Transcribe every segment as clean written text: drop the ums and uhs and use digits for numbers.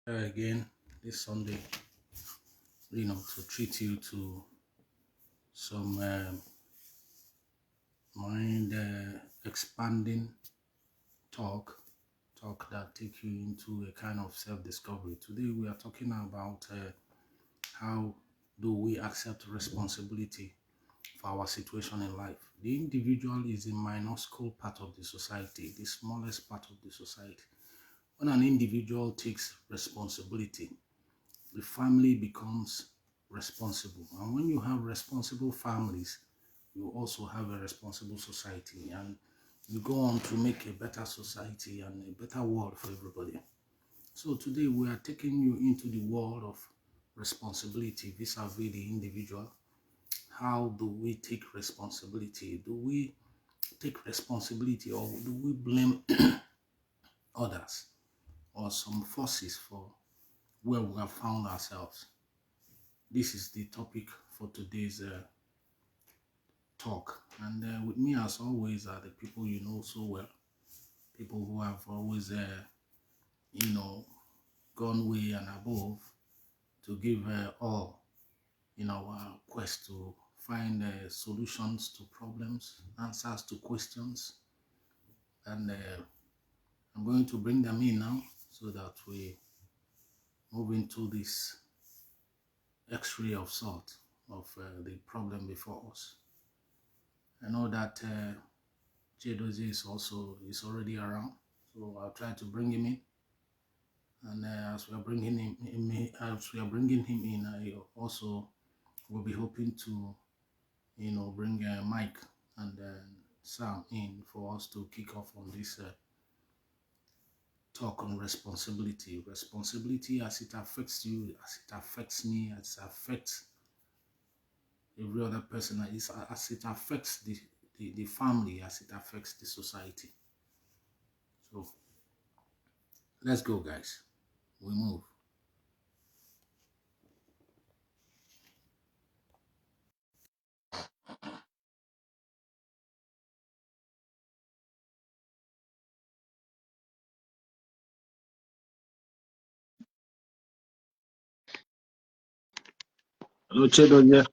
Again this Sunday, to treat you to some mind expanding talk, that take you into a kind of self-discovery. Today we are talking about how do we accept responsibility for our situation in life. The individual is a minuscule part of the society, the smallest part of the society. When an individual takes responsibility, the family becomes responsible. And when you have responsible families, you also have a responsible society. And you go on to make a better society and a better world for everybody. So today we are taking you into the world of responsibility vis-a-vis the individual. How do we take responsibility? Do we take responsibility or do we blame others or some forces for where we have found ourselves? This is the topic for today's talk. And with me, as always, are the people you know so well, people who have always, gone way and above to give all in our quest to find solutions to problems, answers to questions. And I'm going to bring them in now so that we move into this x-ray of sort of the problem before us. I know that Chidozie is already around, so I'll try to bring him in. And as we are bringing him in, I also will be hoping to, bring Mike and Sam in for us to kick off on this talk on responsibility. Responsibility as it affects you, as it affects me, as it affects every other person, as it affects the family, as it affects the society. So let's go, guys. We move. Hello, Chedo.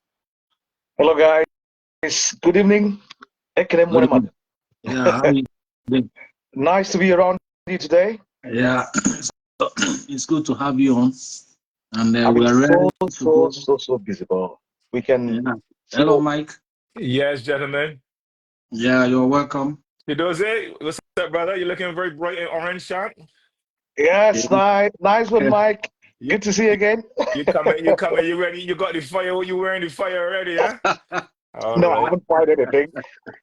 Hello, guys. Good evening. Good evening. Yeah, how are you doing? Nice to be around you today. Yeah, it's good to have you on. And we are ready so busy, but we can. Yeah. Hello, Mike. Yes, gentlemen. Yeah, you're welcome. Chidozie, what's up, brother? You're looking very bright and orange, sharp. Yes, nice one, Mike. Good to see you again. You ready? You got the fire, you wearing the fire already, huh? All No, I right. haven't tried anything,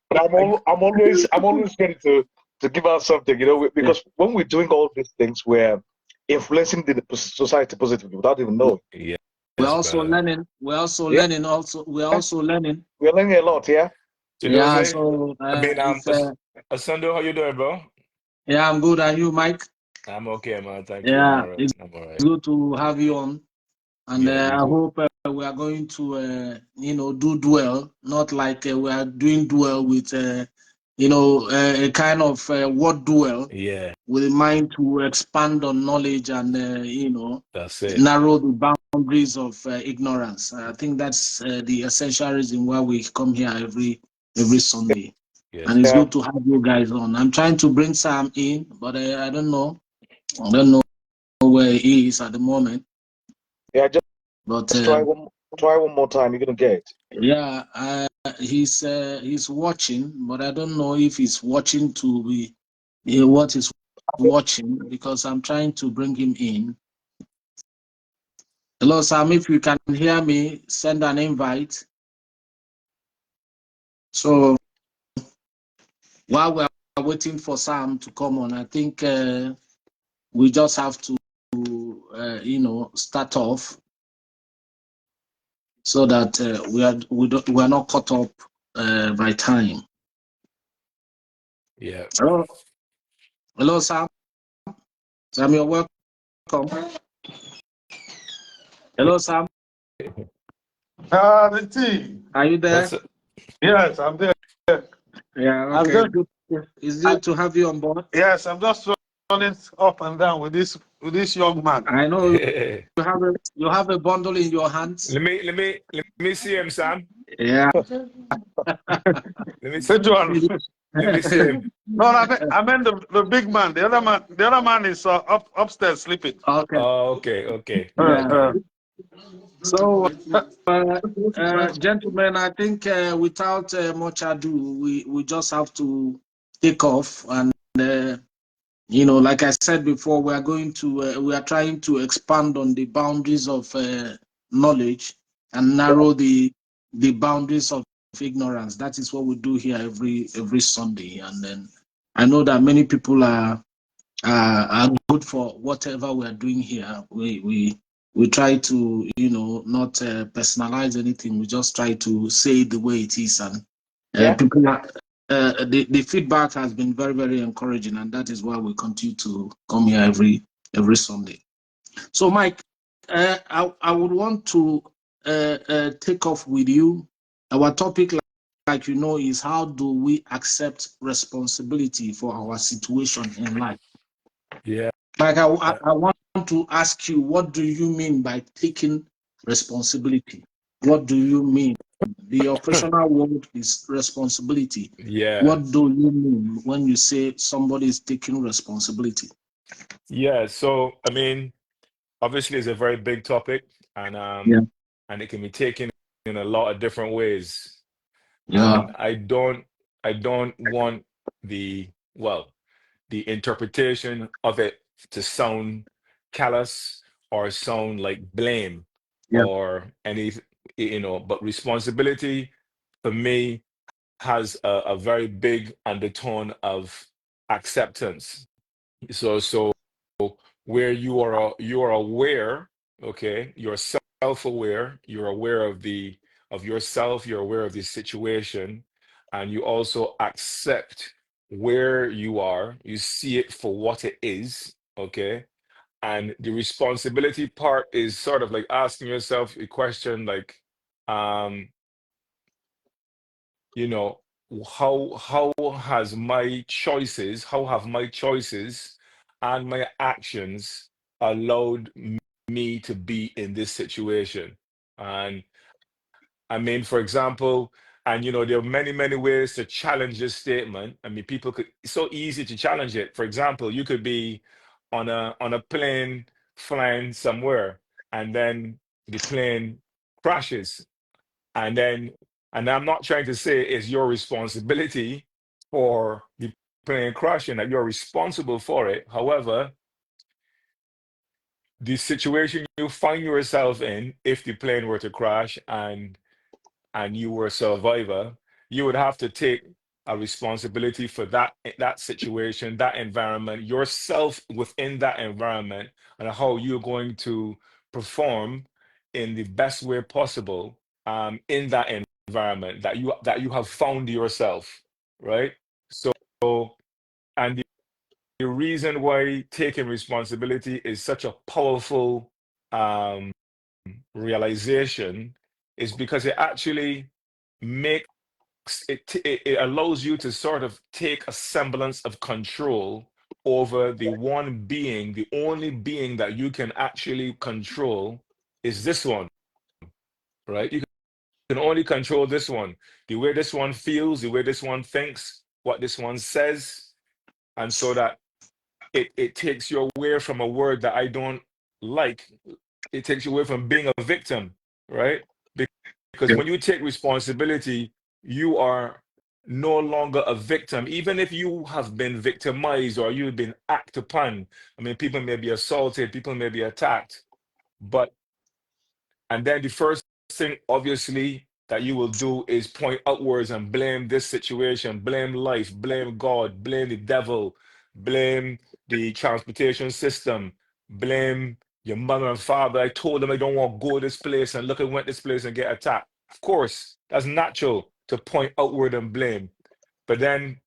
but I'm always ready to give out something, because when we're doing all these things, we're influencing the society positively without even knowing. Yeah. We're also learning. We're also learning. We're learning. We're learning a lot, yeah. Yeah. So, Asundo, how you doing, bro? Yeah, I'm good. And you, Mike? I'm okay, man. Thank you. Yeah, It's good to have you on. And I hope we are going to, do duel, not like we are doing duel with, a kind of word duel. Yeah. With a mind to expand on knowledge and, that's it. Narrow the boundaries of ignorance. I think that's the essential reason why we come here every Sunday. Yes. And it's good to have you guys on. I'm trying to bring Sam in, but I don't know. I don't know where he is at the moment. Yeah, just try one more time. You're gonna get it. Yeah, he's watching, but I don't know if he's watching to be what is watching, because I'm trying to bring him in. Hello, Sam. If you can hear me, send an invite. So while we're waiting for Sam to come on, I think we just have to, start off so that we are not caught up by time. Yeah. Hello, Sam. Sam, you're welcome. Hello, Sam. The team. Are you there? Yes, I'm there. Yeah, okay. It's good to have you on board. Yes, I'm just running up and down with this young man. I know let you have a bundle in your hands. me see him, Sam. Yeah. Let me see, Which one? let me see him. No, I meant the big man. The other man is upstairs sleeping. Okay. Oh, okay. Yeah. So, gentlemen, I think without much ado, we just have to take off. And, like I said before, we are trying to expand on the boundaries of knowledge and narrow the boundaries of ignorance. That is what we do here every Sunday. And then I know that many people are good for whatever we are doing here. We try to, not personalize anything. We just try to say it the way it is, and people are, the feedback has been very, very encouraging, and that is why we continue to come here every Sunday. So, Mike, I would want to take off with you. Our topic, like you know, is how do we accept responsibility for our situation in life? Yeah. Like I want to ask you, what do you mean by taking responsibility? What do you mean? The operational word is responsibility. Yeah. What do you mean when you say somebody is taking responsibility? Yeah. So, I mean, obviously, it's a very big topic, and Yeah. and it can be taken in a lot of different ways. Yeah. And I don't want the interpretation of it to sound callous or sound like blame Yeah. or any, but responsibility for me has a very big undertone of acceptance. So where you are aware, okay, you're self-aware, you're aware of yourself, you're aware of the situation, and you also accept where you are, you see it for what it is, okay? And the responsibility part is sort of like asking yourself a question like, um, you know, how has my choices, how have my choices and my actions allowed me to be in this situation? And I mean, for example, and there are many, many ways to challenge this statement. I mean, it's so easy to challenge it. For example, you could be on a plane flying somewhere, and then the plane crashes, and I'm not trying to say it's your responsibility for the plane crashing, that you're responsible for it. However, the situation you find yourself in, if the plane were to crash and you were a survivor, you would have to take a responsibility for that situation, that environment, yourself within that environment, and how you're going to perform in the best way possible in that environment that you have found yourself, right? So, and the reason why taking responsibility is such a powerful um, realization is because it actually makes it allows you to sort of take a semblance of control over the one being, the only being that you can actually control is this one, right? You can only control this one, the way this one feels, the way this one thinks, what this one says, and so that it takes you away from a word that I don't like. It takes you away from being a victim, right? Because Yeah. when you take responsibility, you are no longer a victim, even if you have been victimized or you've been acted upon. I mean, people may be assaulted, people may be attacked, and then the first thing, obviously, that you will do is point outwards and blame this situation, blame life, blame God, blame the devil, blame the transportation system, blame your mother and father. I told them I don't want to go this place, and look, I went this place and get attacked. Of course, that's natural to point outward and blame. But then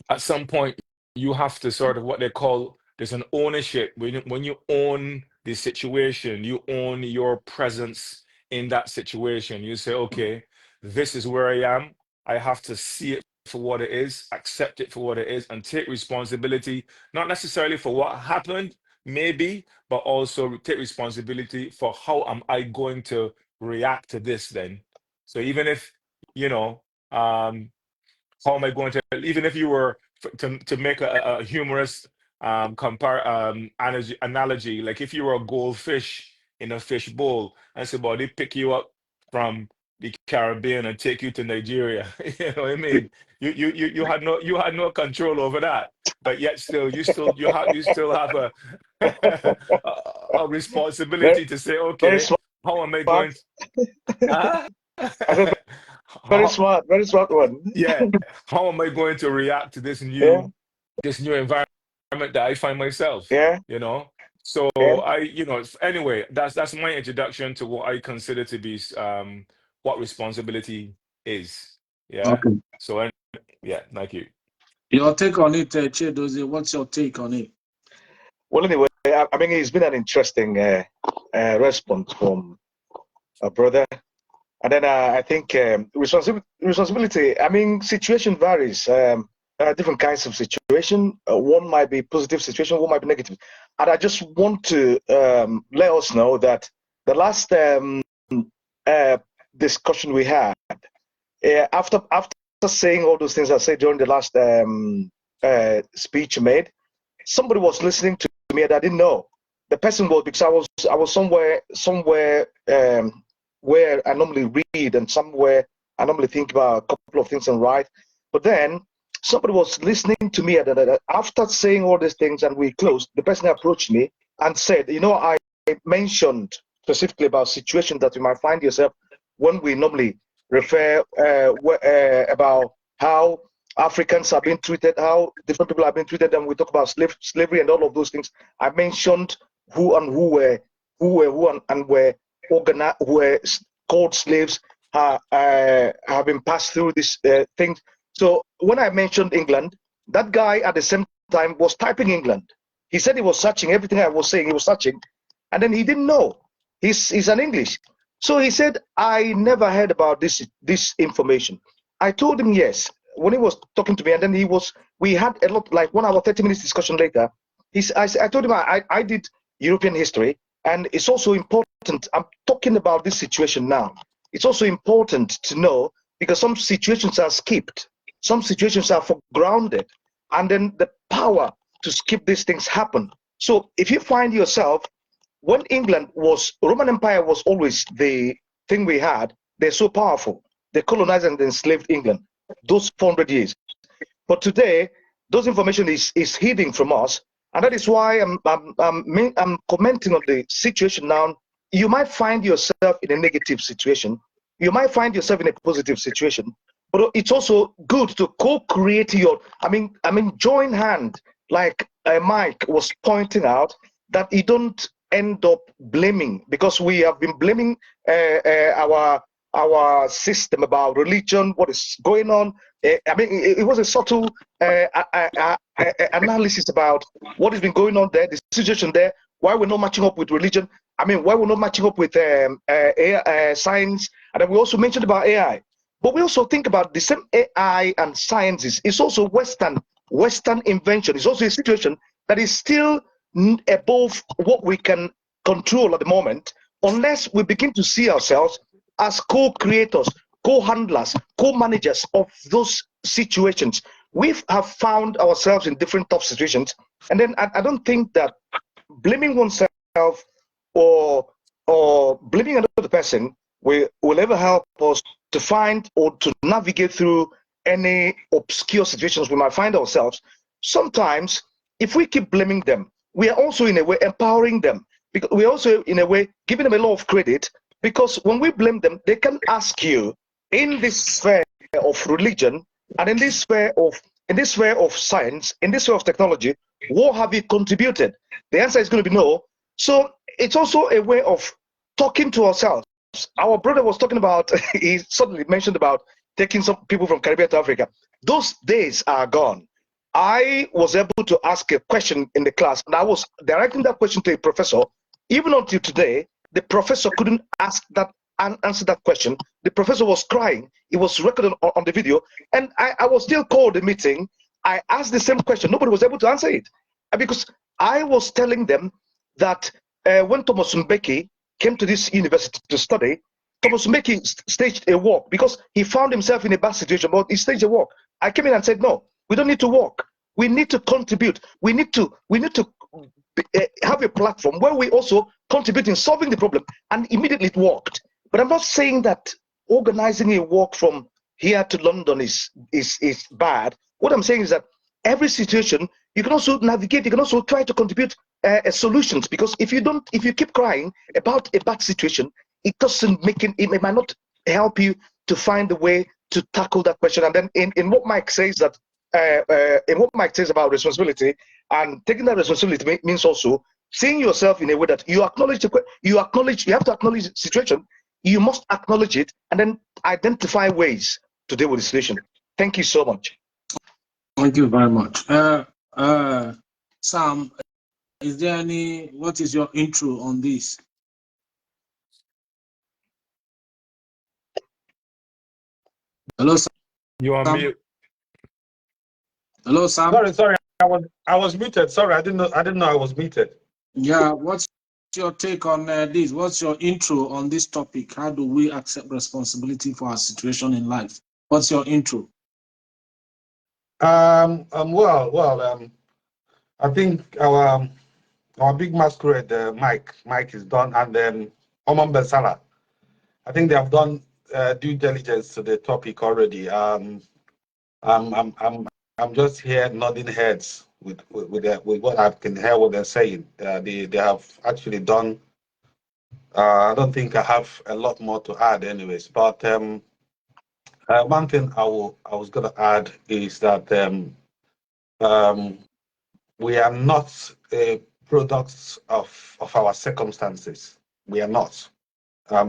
at some point, you have to sort of what they call there's an ownership. When you own the situation, you own your presence in that situation. You say, okay, this is where I am. I have to see it for what it is, accept it for what it is, and take responsibility, not necessarily for what happened, maybe, but also take responsibility for how am I going to react to this then. So even if, you know, how am I going to, even if you were to make a humorous analogy, like if you were a goldfish in a fish bowl and somebody pick you up from the Caribbean and take you to Nigeria, you know what I mean? You had no control over that, but yet still you still have a a Very, responsibility to say, very okay, how am I smart. going to, I said how, very smart one. yeah, how am I going to react to Yeah, this new environment that I find myself, yeah, you know? So yeah. anyway, that's my introduction to what I consider to be what responsibility is. Yeah. Okay. So yeah, thank you. Your take on it, Chidozie, what's your take on it? Well, anyway, I mean, it's been an interesting response from a brother. And then I think responsibility, I mean, situation varies. There are different kinds of situation. One might be positive situation, one might be negative. And I just want to let us know that the last discussion we had, after saying all those things I said during the last speech you made, somebody was listening to me and I didn't know. The person was, because I was somewhere where I normally read and somewhere I normally think about a couple of things and write. But then somebody was listening to me and after saying all these things and we closed, the person approached me and said, you know, I mentioned specifically about situations that you might find yourself when we normally refer about how Africans are being treated, how different people are being treated, and we talk about slavery and all of those things. I mentioned who were organized, who were called slaves, have been passed through this thing. So when I mentioned England, that guy at the same time was typing England. He said he was searching everything I was saying. He was searching, and then he didn't know. He's an English, so he said I never heard about this information. I told him yes when he was talking to me, and then we had a lot, like 1 hour 30 minutes discussion later. I told him I did European history, and it's also important. I'm talking about this situation now. It's also important to know because some situations are skipped, some situations are foregrounded, and then the power to skip these things happen. So if you find yourself, when Roman Empire was always the thing we had, they're so powerful. They colonized and enslaved England those 400 years. But today, those information is hidden from us, and that is why I'm commenting on the situation now. You might find yourself in a negative situation. You might find yourself in a positive situation, but it's also good to co-create join hand, like Mike was pointing out, that you don't end up blaming, because we have been blaming our system about religion, what is going on. It was a subtle analysis about what has been going on there, the situation there, why we're not matching up with religion. Why we're not matching up with science. And then we also mentioned about AI. But we also think about the same AI and sciences. It's also Western invention. It's also a situation that is still above what we can control at the moment, unless we begin to see ourselves as co-creators, co-handlers, co-managers of those situations. We have found ourselves in different tough situations, and then I don't think that blaming oneself or blaming another person will ever help us to find or to navigate through any obscure situations we might find ourselves. Sometimes, if we keep blaming them, we are also in a way empowering them, because we're also in a way giving them a lot of credit, because when we blame them, they can ask you, in this sphere of religion and in this sphere of science, in this sphere of technology, what have you contributed? The answer is going to be no. So it's also a way of talking to ourselves. Our brother was talking about, he suddenly mentioned about taking some people from Caribbean to Africa. Those days are gone. I was able to ask a question in the class, and I was directing that question to a professor. Even until today, the professor couldn't ask that answer that question. The professor was crying. It was recorded on the video. And I was still called the meeting. I asked the same question. Nobody was able to answer it. Because I was telling them that when Thomas Mbeki came to this university to study, Thomas Mbeki staged a walk because he found himself in a bad situation, but he staged a walk. I came in and said, no, we don't need to walk. We need to contribute. We need to have a platform where we also contribute in solving the problem. And immediately it worked. But I'm not saying that organizing a walk from here to London is bad. What I'm saying is that every situation, you can also navigate, you can also try to contribute solutions, because if you keep crying about a bad situation, it doesn't make it might not help you to find a way to tackle that question. And then in what Mike says that in what Mike says about responsibility, and taking that responsibility means also seeing yourself in a way that you have to acknowledge the situation, you must acknowledge it, and then identify ways to deal with the situation. Thank you so much. Thank you very much. Sam, what is your intro on this? Hello, Sam. You on mute? Hello, Sam. Sorry, I was muted. Sorry, I didn't know I was muted. Yeah, what's your take on this? What's your intro on this topic? How do we accept responsibility for our situation in life? What's your intro? I think our big masquerade, Mike is done, and then Oman Besala. I think they have done due diligence to the topic already. I'm just here nodding heads with what I can hear what they're saying. They have actually done. I don't think I have a lot more to add, anyways. But one thing I was going to add is that we are not a product of our circumstances. We are not.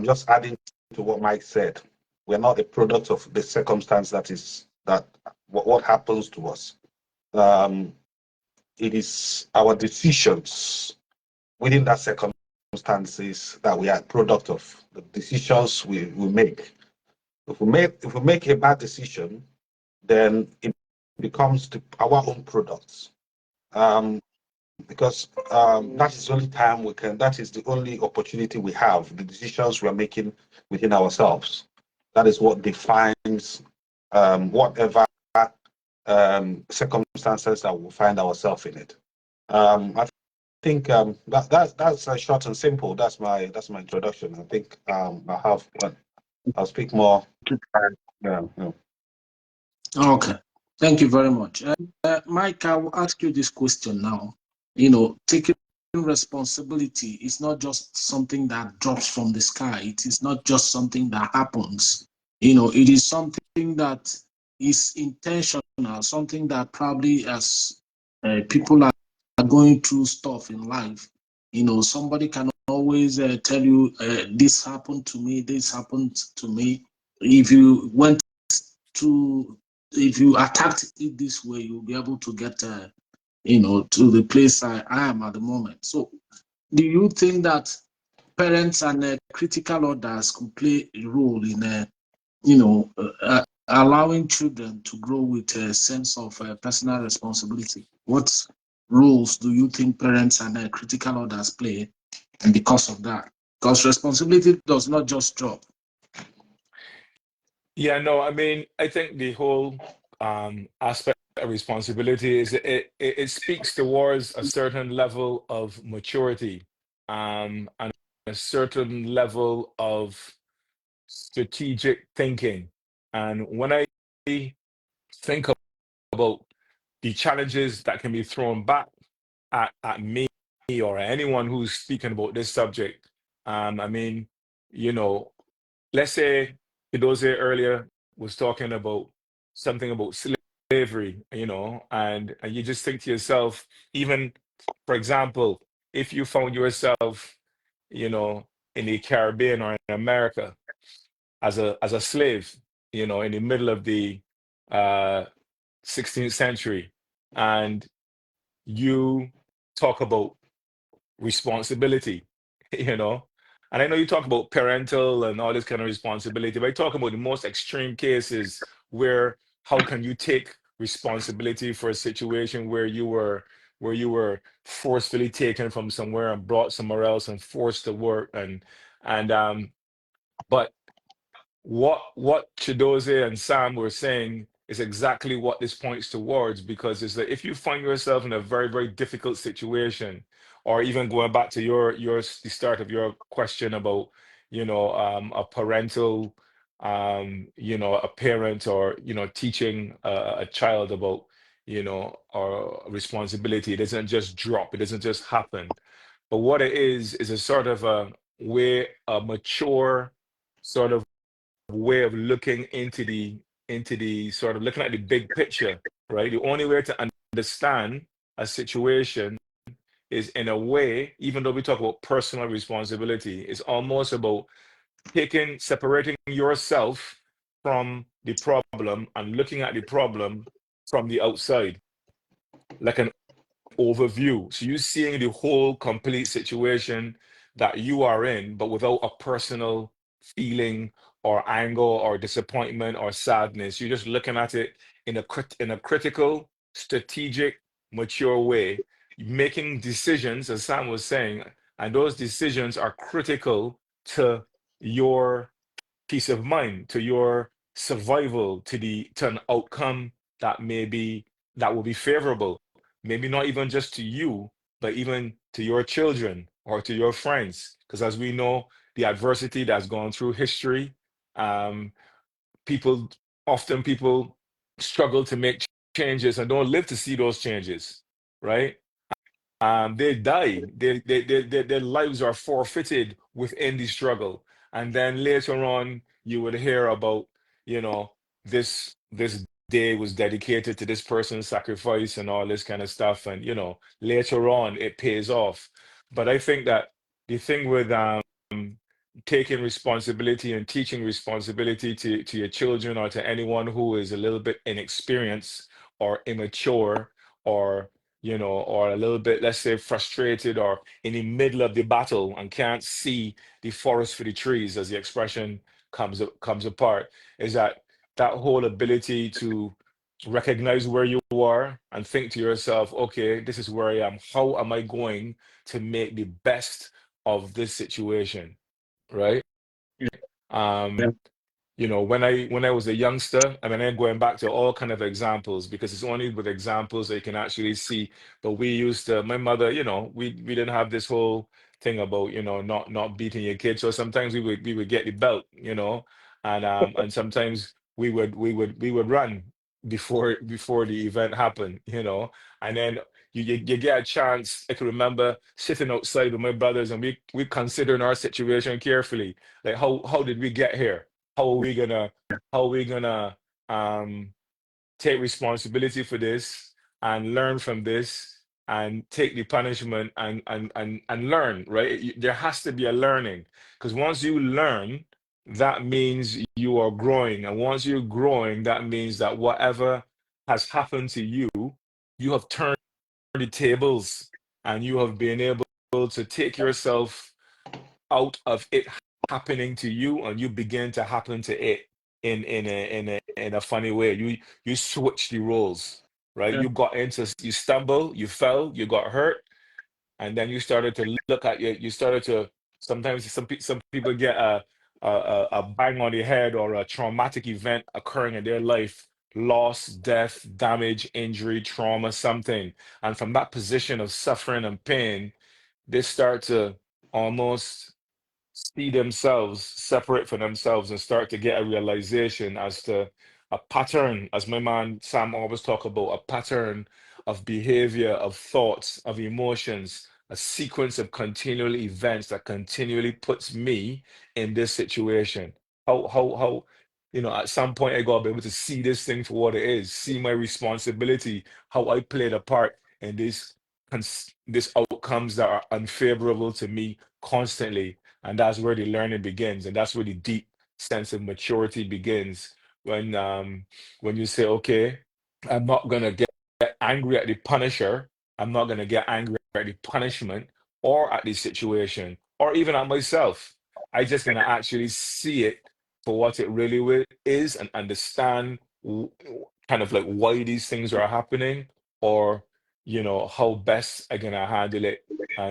Just adding to what Mike said, we are not a product of the circumstance what happens to us. It is our decisions within that circumstances that we are a product of, the decisions we make. If we make a bad decision, then it becomes our own products. Because that is the only time that is the only opportunity we have, the decisions we are making within ourselves. That is what defines whatever circumstances that we'll find ourselves in it. I think that's short and simple. That's my introduction. I think I'll speak more. Yeah. Okay, thank you very much. Mike, I will ask you this question now. Taking responsibility is not just something that drops from the sky. It is not just something that happens. It is something that is intentional, something that probably as people are going through stuff in life, somebody can always tell you, this happened to me, this happened to me. If you attacked it this way, you'll be able to get to the place I am at the moment. So do you think that parents and critical orders could play a role in allowing children to grow with a sense of personal responsibility? What roles do you think parents and critical orders play, and because of that? Because responsibility does not just drop. Yeah, no, I mean, I think the whole aspect of responsibility is it speaks towards a certain level of maturity and a certain level of strategic thinking. And when I think about the challenges that can be thrown back at me or anyone who's speaking about this subject, I mean, let's say Idoze earlier was talking about something about slavery, and you just think to yourself, even, for example, if you found yourself, in the Caribbean or in America as a slave, in the middle of the 16th century, and you talk about responsibility, and I know you talk about parental and all this kind of responsibility, but I talk about the most extreme cases where how can you take responsibility for a situation where you were forcefully taken from somewhere and brought somewhere else and forced to work and but what Chidoze and Sam were saying is exactly what this points towards, because it's that if you find yourself in a very, very difficult situation, or even going back to the start of your question about, a parental, a parent, or, teaching a child about, or responsibility, it doesn't just drop, it doesn't just happen. But what it is a sort of a mature sort of way of looking into the sort of looking at the big picture, right? The only way to understand a situation is, in a way, even though we talk about personal responsibility, is almost about separating yourself from the problem and looking at the problem from the outside, like an overview. So you're seeing the whole complete situation that you are in, but without a personal feeling or anger or disappointment or sadness. You're just looking at it in a critical, strategic, mature way, making decisions, as Sam was saying, and those decisions are critical to your peace of mind, to your survival, to an outcome that will be favorable. Maybe not even just to you, but even to your children or to your friends. Because as we know, the adversity that's gone through history, um, people people struggle to make changes and don't live to see those changes, right? They die. Their lives are forfeited within the struggle. And then later on, you would hear about, this day was dedicated to this person's sacrifice and all this kind of stuff. And, later on, it pays off. But I think that the thing with taking responsibility and teaching responsibility to your children or to anyone who is a little bit inexperienced or immature, or or a little bit, let's say, frustrated or in the middle of the battle and can't see the forest for the trees, as the expression comes apart, is that whole ability to recognize where you are and think to yourself, okay, this is where I am. How am I going to make the best of this situation, right? Yeah. Um, when I was a youngster, I mean, I'm going back to all kind of examples because it's only with examples that you can actually see. But my mother, we didn't have this whole thing about, not beating your kids. So sometimes we would get the belt, and sometimes we would run before the event happened, and then you get a chance. I can remember sitting outside with my brothers, and we considering our situation carefully, like how did we get here? how are we gonna how are we gonna um take responsibility for this and learn from this and take the punishment and learn, right? There has to be a learning, because once you learn, that means you are growing, and once you're growing, that means that whatever has happened to you, you have turned the tables, and you have been able to take yourself out of it happening to you, and you begin to happen to it in a funny way. You switch the roles, right? You stumble, you fell, you got hurt, and then you started to look at you started to sometimes some people get a bang on the head or a traumatic event occurring in their life, loss, death, damage, injury, trauma, something, and from that position of suffering and pain, they start to almost see themselves separate from themselves and start to get a realization as to a pattern, as my man Sam always talk about, a pattern of behavior, of thoughts, of emotions, a sequence of continual events that continually puts me in this situation. How at some point I gotta be able to see this thing for what it is, see my responsibility, how I played a part in this outcomes that are unfavorable to me constantly. And that's where the learning begins, and that's where the deep sense of maturity begins, when you say, okay, I'm not gonna get angry at the punisher, I'm not gonna get angry at the punishment or at the situation or even at myself. I just gonna actually see it for what it really is and understand kind of like why these things are happening, or how best I gonna handle it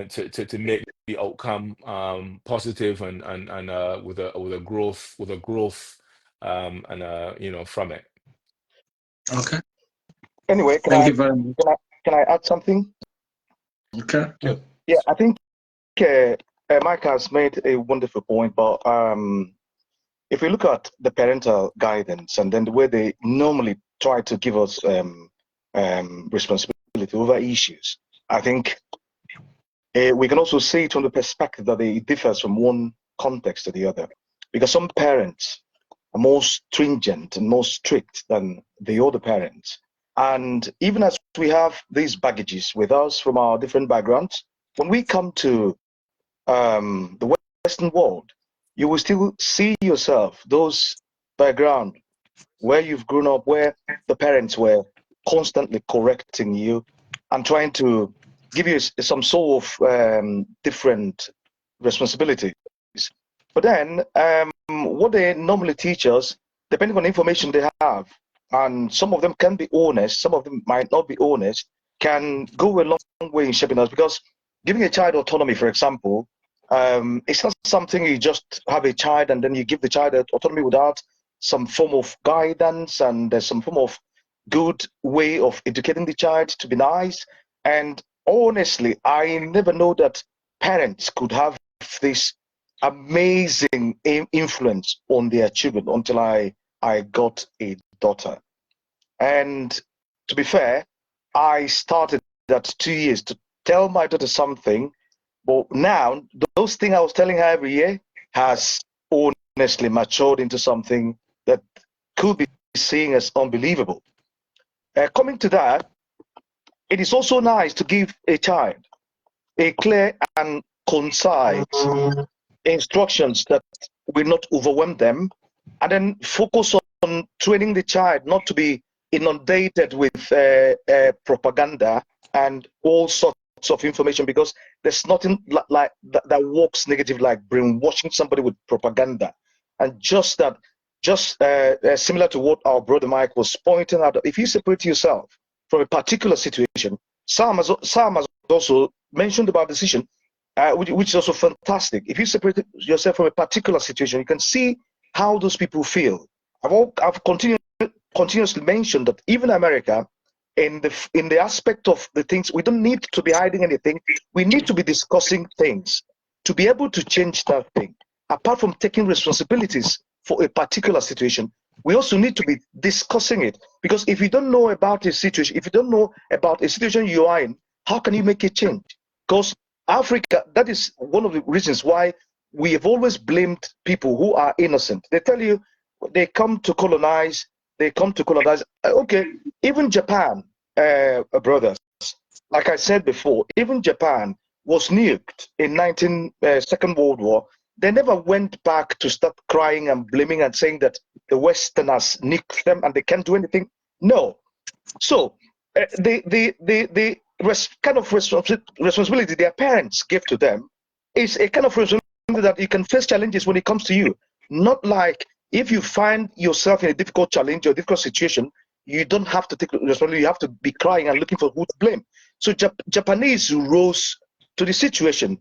to make the outcome positive and with a growth and from it. Okay. Anyway, Thank you very much. can I add something? Okay. Yeah, I think Mike has made a wonderful point, but if we look at the parental guidance and then the way they normally try to give us responsibility over issues, I think we can also see it from the perspective that it differs from one context to the other. Because some parents are more stringent and more strict than the other parents. And even as we have these baggages with us from our different backgrounds, when we come to the Western world, you will still see yourself, those background where you've grown up, where the parents were constantly correcting you and trying to give you some sort of different responsibilities. But then what they normally teach us, depending on the information they have, and some of them can be honest, some of them might not be honest, can go a long way in shaping us. Because giving a child autonomy, for example, it's not something you just have a child and then you give the child autonomy without some form of guidance and there's some form of good way of educating the child to be nice. And honestly, I never know that parents could have this amazing influence on their children until I got a daughter. And to be fair, I started that 2 years to tell my daughter something, but now those things I was telling her every year has honestly matured into something that could be seen as unbelievable. Coming to that, it is also nice to give a child a clear and concise instructions that will not overwhelm them, and then focus on training the child not to be inundated with propaganda and all sorts of information, because there's nothing like that works negative like brainwashing somebody with propaganda. And just similar to what our brother Mike was pointing out, if you separate yourself from a particular situation, Sam has also mentioned about decision, which is also fantastic. If you separate yourself from a particular situation, you can see how those people feel. I've continuously mentioned that even America, in the aspect of the things, we don't need to be hiding anything. We need to be discussing things to be able to change that thing. Apart from taking responsibilities for a particular situation, we also need to be discussing it. Because if you don't know about a situation, if you don't know about a situation you are in, how can you make a change? Because Africa, that is one of the reasons why we have always blamed people who are innocent. They tell you they come to colonize. Okay, even Japan, brothers, like I said before, even Japan was nuked in Second World War. They never went back to start crying and blaming and saying that the Westerners nuked them and they can't do anything. No. So the kind of responsibility their parents give to them is a kind of responsibility that you can face challenges when it comes to you. Not like if you find yourself in a difficult challenge or difficult situation, you don't have to take responsibility. You have to be crying and looking for who to blame. So Japanese rose to the situation.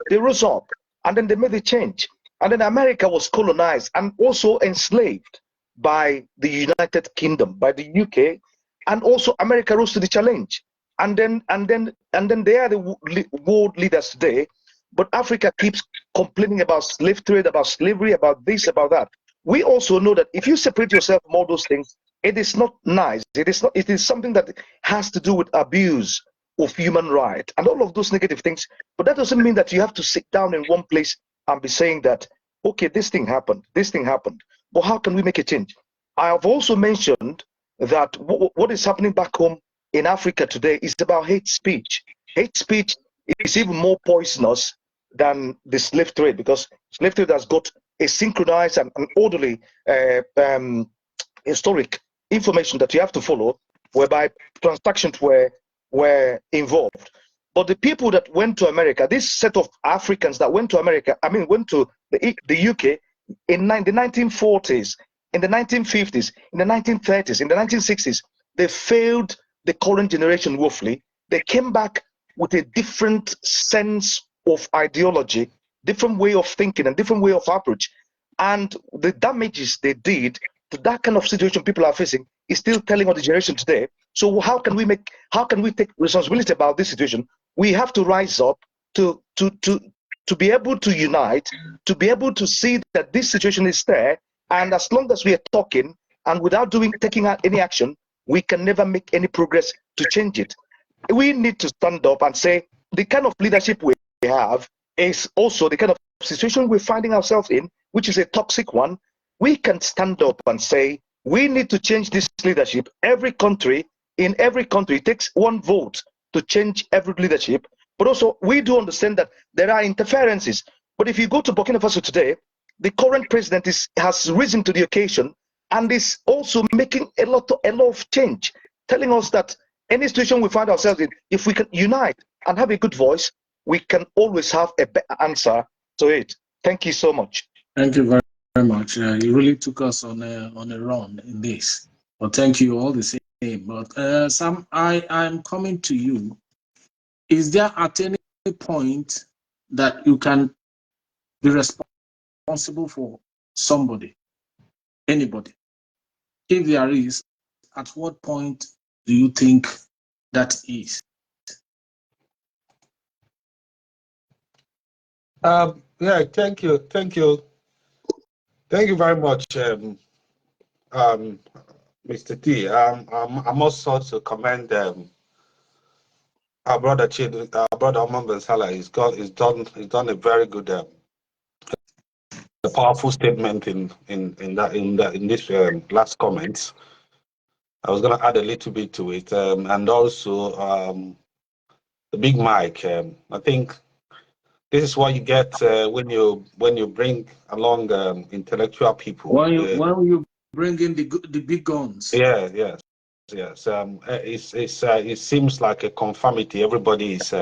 They rose up and then they made a change. And then America was colonized and also enslaved by the United Kingdom, by the UK, and also America rose to the challenge. And then they are the world leaders today. But Africa keeps complaining about slave trade, about slavery, about this, about that. We also know that if you separate yourself from all those things, it is not nice. It is something that has to do with abuse of human rights and all of those negative things. But that doesn't mean that you have to sit down in one place and be saying that, okay, this thing happened. But how can we make a change? I have also mentioned that what is happening back home in Africa today is about hate speech. Hate speech is even more poisonous than the slave trade, because slave trade has got a synchronized and orderly historic information that you have to follow, whereby transactions were involved. But the people that went to America, this set of Africans that went to America, I mean, went to the UK in the 1940s, in the 1950s, in the 1930s, in the 1960s, they failed the current generation woefully. They came back with a different sense of ideology, different way of thinking, and different way of approach. And the damages they did to that kind of situation people are facing is still telling on the generation today. So how can we take responsibility about this situation? We have to rise up to be able to unite, to be able to see that this situation is there, and as long as we are talking and without taking any action, we can never make any progress to change it. We need to stand up and say the kind of leadership we have is also the kind of situation we're finding ourselves in, which is a toxic one. We can stand up and say we need to change this leadership. In every country, it takes one vote to change every leadership. But also, we do understand that there are interferences. But if you go to Burkina Faso today, the current president has risen to the occasion and is also making a lot of change, telling us that any situation we find ourselves in, if we can unite and have a good voice, we can always have a better answer to it. Thank you so much. Thank you very much. You really took us on a run in this. But thank you all the same. But Sam, I'm coming to you. Is there at any point that you can be responsible for somebody, anybody? If there is, at what point do you think that is? Yeah, thank you very much, Mr. T. I must also commend our brother Oman Ben Salah. He's done a very good, a powerful statement in this last comments. I was going to add a little bit to it, and also the Big Mike. I think this is what you get when you bring along intellectual people. When you bring in the big guns. Yeah, yes. It seems like a conformity. Everybody is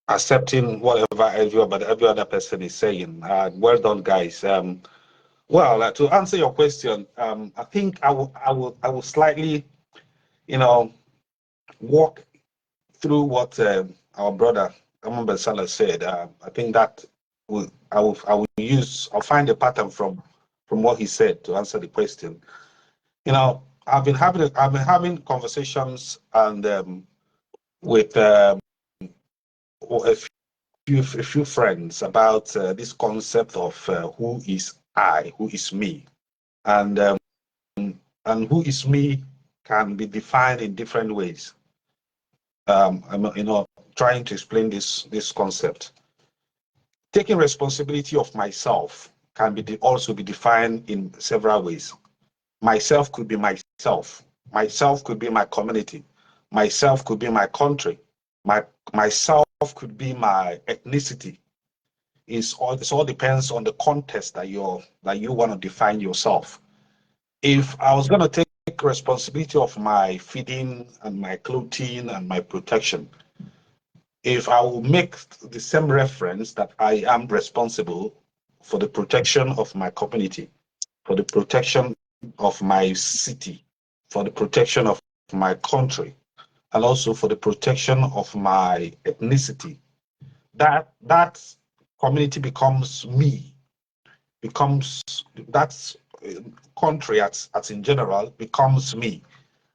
accepting whatever every other person is saying. Well done, guys. Well, to answer your question, I think I will slightly, walk through what our brother Oman Ben Salah said. I think that I'll find a pattern from what he said to answer the question. I've been having conversations and with a few friends about this concept of who is I, who is me, and who is me can be defined in different ways. I'm trying to explain this concept. Taking responsibility of myself can also be defined in several ways. Myself could be myself. Myself could be my community. Myself could be my country. Myself could be my ethnicity. It all depends on the context that you want to define yourself. If I was going to take responsibility of my feeding and my clothing and my protection, if I will make the same reference that I am responsible for the protection of my community, for the protection of my city, for the protection of my country, and also for the protection of my ethnicity, that community becomes me, that country as in general becomes me.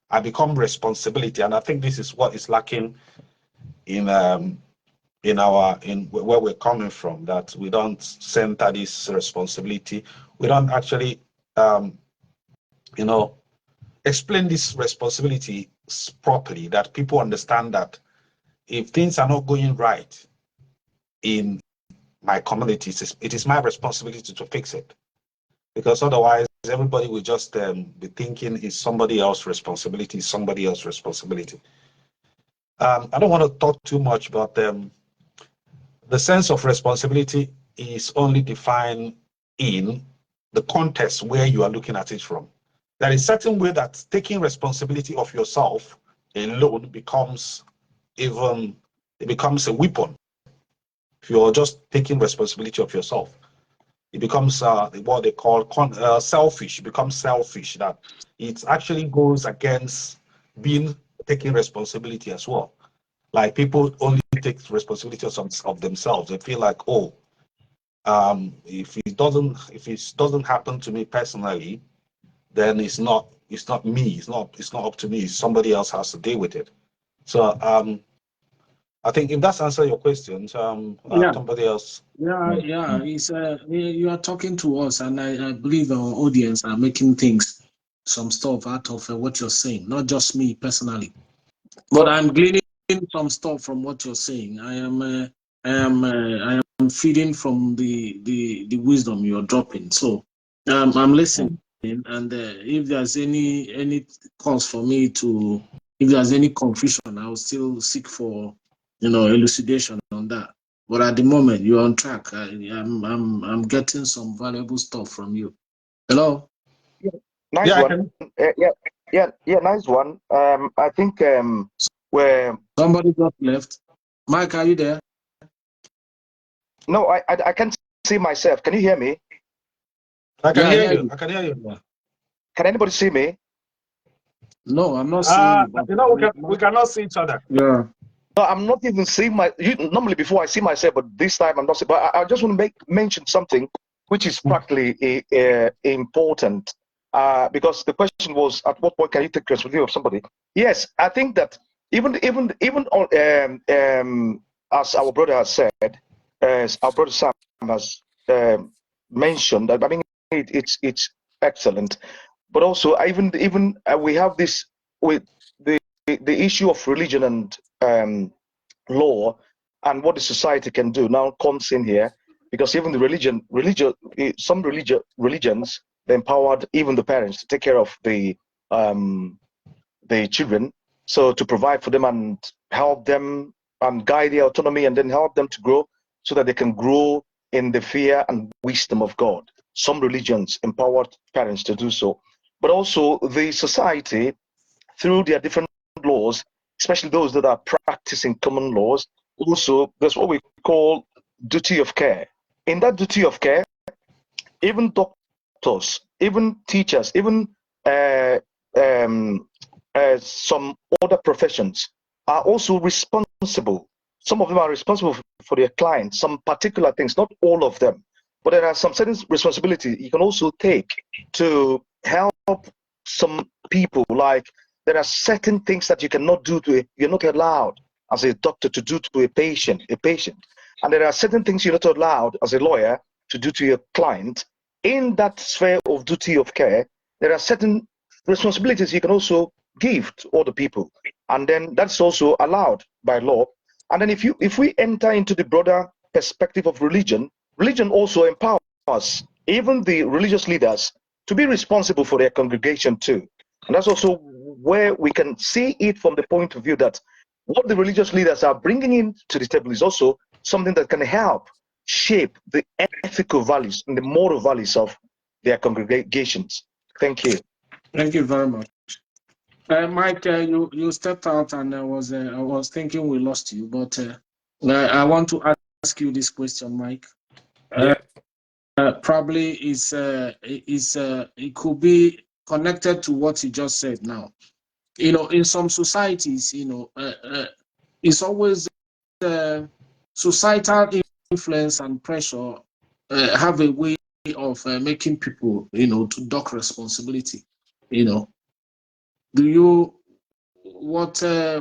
I become responsibility, and I think this is what is lacking in where we're coming from, that we don't center this responsibility. We don't actually explain this responsibility properly, that people understand that if things are not going right in my community, it is my responsibility to fix it, because otherwise everybody will just be thinking it's somebody else's responsibility. I don't want to talk too much, but the sense of responsibility is only defined in the context where you are looking at it from. There is a certain way that taking responsibility of yourself alone becomes even, it becomes a weapon. If you're just taking responsibility of yourself, it becomes what they call selfish. It becomes selfish, that it actually goes against being taking responsibility as well. Like, people only take responsibility of themselves. They feel like, oh, if it doesn't happen to me personally, then it's not me. It's not up to me. Somebody else has to deal with it. So I think if that's answer your questions, Yeah. somebody else. Yeah. It's you are talking to us, and I believe our audience are making some stuff out of what you're saying. Not just me personally, but I'm gleaning some stuff from what you're saying. I am feeding from the wisdom you're dropping. So I'm listening, and if there's any cause for me to, if there's any confusion, I'll still seek for elucidation on that. But at the moment, you're on track. I'm getting some valuable stuff from you. Hello. Nice Yeah, I one. can. Yeah, nice one. I think where Somebody just left. Mike, are you there? no, I can't see myself. Can you hear me? I can Yeah, I hear hear you. you. I can hear you. Yeah. Can anybody see me? No, I'm not seeing you. But We cannot see each other. yeah. No, I'm not even seeing normally before I see myself, but this time I'm not. But I just want to mention something which is practically important. Because the question was, at what point can you take responsibility of somebody? Yes, I think that even as our brother has said, as our brother Sam has mentioned, I mean it's excellent. But also, even we have this with the issue of religion and law, and what the society can do now comes in here, because even the some religions, they empowered even the parents to take care of the children, so to provide for them and help them and guide their autonomy, and then help them to grow so that they can grow in the fear and wisdom of God. Some religions empowered parents to do so, but also the society, through their different laws, especially those that are practicing common laws. Also, there's what we call duty of care. In that duty of care, even doctors, even teachers, even uh, um, some other professions are also responsible. Some of them are responsible for their clients, some particular things, not all of them. But there are some certain responsibility you can also take to help some people. Like, there are certain things that you cannot do you're not allowed as a doctor to do to a patient. And there are certain things you're not allowed as a lawyer to do to your client. In that sphere of duty of care, there are certain responsibilities you can also give to other people, and then that's also allowed by law. And then if we enter into the broader perspective of religion also empowers even the religious leaders to be responsible for their congregation too. And that's also where we can see it from the point of view that what the religious leaders are bringing into the table is also something that can help shape the ethical values and the moral values of their congregations. Thank you. Thank you very much. Mike, you stepped out, and I was thinking we lost you, but I want to ask you this question, Mike. Yeah. Probably it could be connected to what you just said now. In some societies, it's always societal influence and pressure have a way of making people, to dock responsibility. What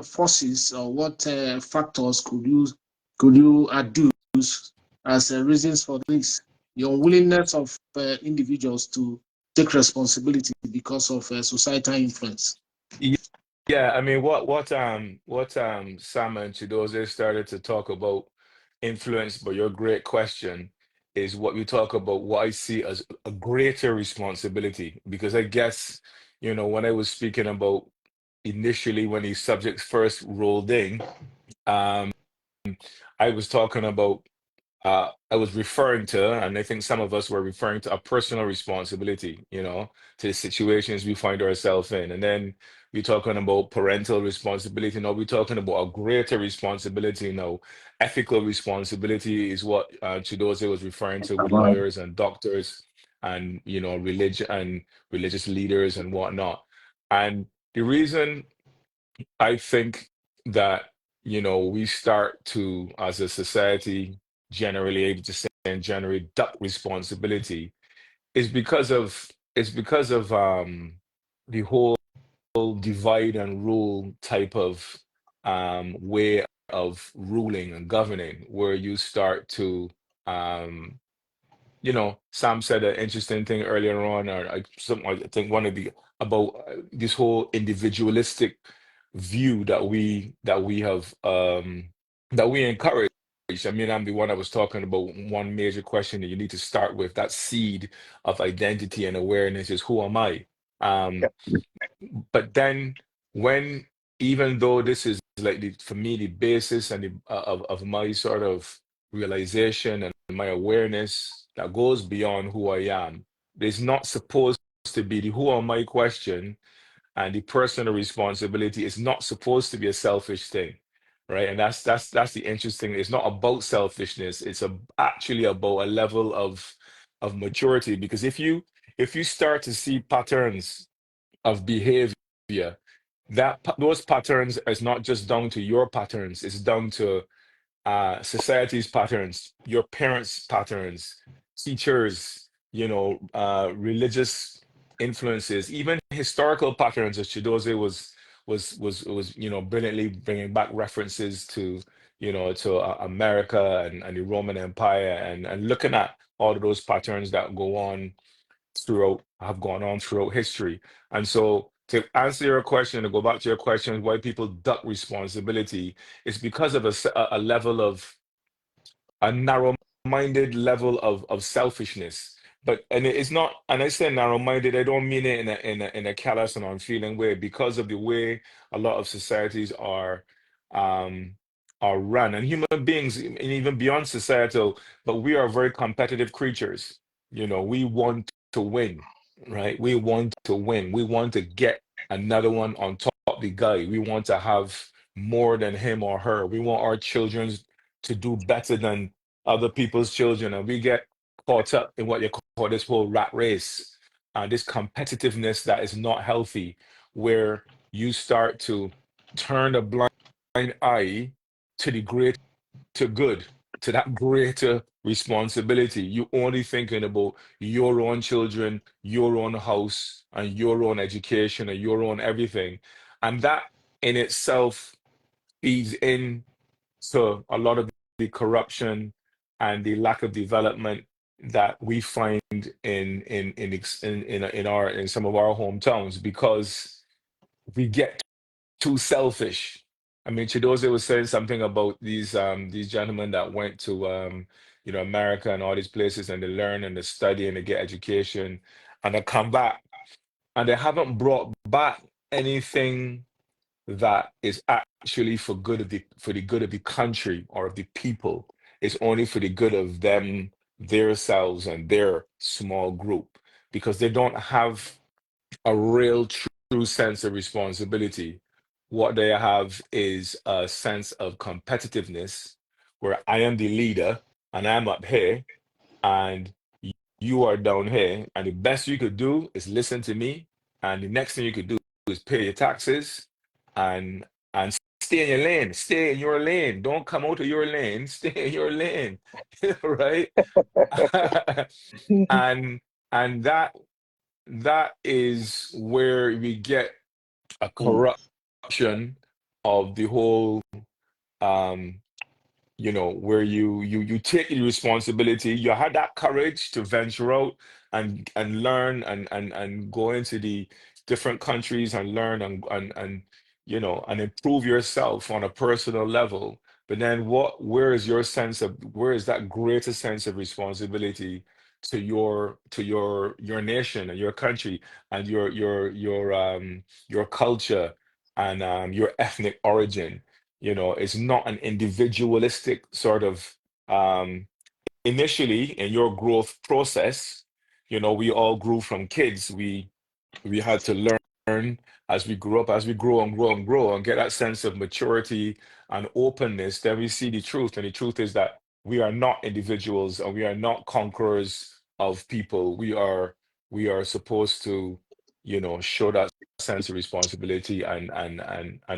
forces or what factors could you adduce as reasons for this? The unwillingness of individuals to take responsibility because of societal influence. Yeah, I mean, what Sam and Chidoze started to talk about influence, but your great question is what we talk about, what I see as a greater responsibility. Because I guess, when I was speaking about initially when these subjects first rolled in, I was talking about I was referring to, and I think some of us were referring to a personal responsibility, to the situations we find ourselves in. And then we're talking about parental responsibility. Now we're talking about a greater responsibility now. Ethical responsibility is what Chidoze was referring to with lawyers and doctors and, religion and religious leaders and whatnot. And the reason I think that, we start to, as a society, generally able to say and generate duck responsibility is because of the whole divide and rule type of way of ruling and governing, where you start to um Sam said an interesting thing earlier on, or I think one of the about this whole individualistic view that we encourage. I mean, I'm the one I was talking about. One major question that you need to start with, that seed of identity and awareness, is who am I? Yeah. Um, but then when, even though this is like for me the basis and of my sort of realization and my awareness that goes beyond who I am, there's not supposed to be the who am I question, and the personal responsibility is not supposed to be a selfish thing, right? And that's the interesting. It's not about selfishness. It's actually about a level of maturity. Because if you start to see patterns of behavior, those patterns is not just down to your patterns. It's down to society's patterns, your parents' patterns, teachers, religious influences, even historical patterns. As Chidoze was brilliantly bringing back references to America and the Roman Empire, and looking at all of those patterns that have gone on throughout history. And so, to answer your question, to go back to your question, why people duck responsibility, is because of a level of a narrow-minded level of selfishness. And it's not, and I say narrow-minded, I don't mean it in a callous and unfeeling way, because of the way a lot of societies um are run. And human beings, and even beyond societal, but we are very competitive creatures. We want to win, right? We want to win. We want to get another one on top of the guy. We want to have more than him or her. We want our children to do better than other people's children. And we get caught up in what you call this whole rat race, this competitiveness that is not healthy, where you start to turn a blind eye to the greater good, to that greater responsibility. You only thinking about your own children, your own house, and your own education, and your own everything. And that in itself feeds in to a lot of the corruption and the lack of development that we find in some of our hometowns, because we get too selfish. I mean, Chidoze was saying something about these gentlemen that went to America and all these places, and they learn and they study and they get education, and they come back and they haven't brought back anything that is actually for the good of the country or of the people. It's only for the good of them, their selves, and their small group, because they don't have a real true sense of responsibility. What they have is a sense of competitiveness, where I am the leader and I'm up here and you are down here, and the best you could do is listen to me, and the next thing you could do is pay your taxes and stay in your lane. Stay in your lane. Don't come out of your lane. Stay in your lane. Right? and and that is where we get a Mm. corruption of the whole um where you take the responsibility. You had that courage to venture out and learn and go into the different countries and learn and improve yourself on a personal level. But then where is that greater sense of responsibility to your nation and your country and your culture and your ethnic origin? It's not an individualistic sort of um, initially in your growth process, we all grew from kids. We had to learn as we grew up, as we grow and grow and grow and get that sense of maturity and openness. Then we see the truth, and the truth is that we are not individuals and we are not conquerors of people. We are supposed to, show that sense of responsibility and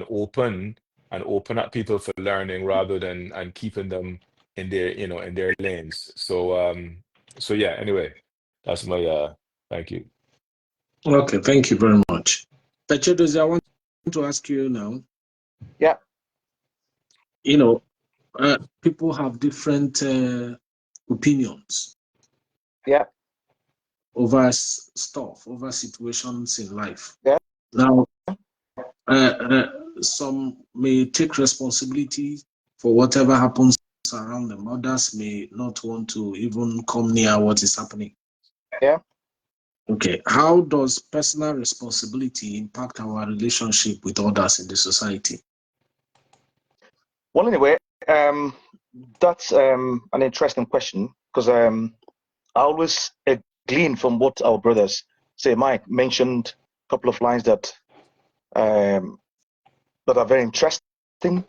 open up people for learning rather than and keeping them in their lanes. So yeah, anyway, that's my thank you. Okay, thank you very much. Pechedozi, I want to ask you now. Yeah. People have different opinions. Yeah. Over stuff, over situations in life. Yeah. Now, some may take responsibility for whatever happens around them. Others may not want to even come near what is happening. Yeah. Okay. How does personal responsibility impact our relationship with others in the society? Well, anyway, that's an interesting question because I always glean from what our brothers say. Mike mentioned a couple of lines that are very interesting,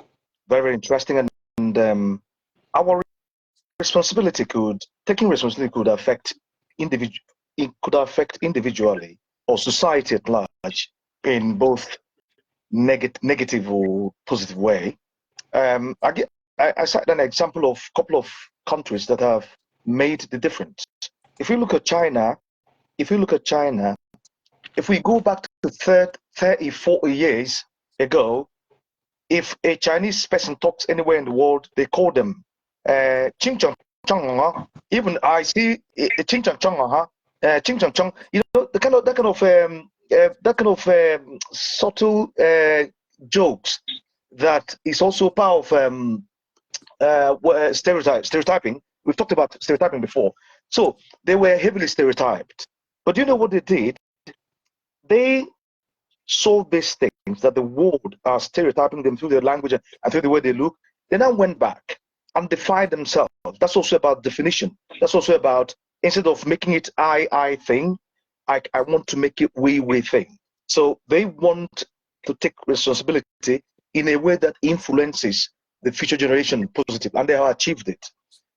very, very interesting, and our taking responsibility could affect individually or society at large in both negative or positive way. I cited an example of a couple of countries that have made the difference. If we look at China, if we go back to 30, 40 years ago, if a Chinese person talks anywhere in the world, they call them Ching Chong Chong. Even I see Ching Chong Chong, Ching Chong Chong. That kind of subtle jokes that is also part of stereotyping. We've talked about stereotyping before. So they were heavily stereotyped. But you know what they did? They saw these things that the world are stereotyping them through their language and through the way they look. They now went back and defined themselves. That's also about definition. That's also about, instead of making it I thing, I want to make it we thing. So they want to take responsibility in a way that influences the future generation positive, and they have achieved it.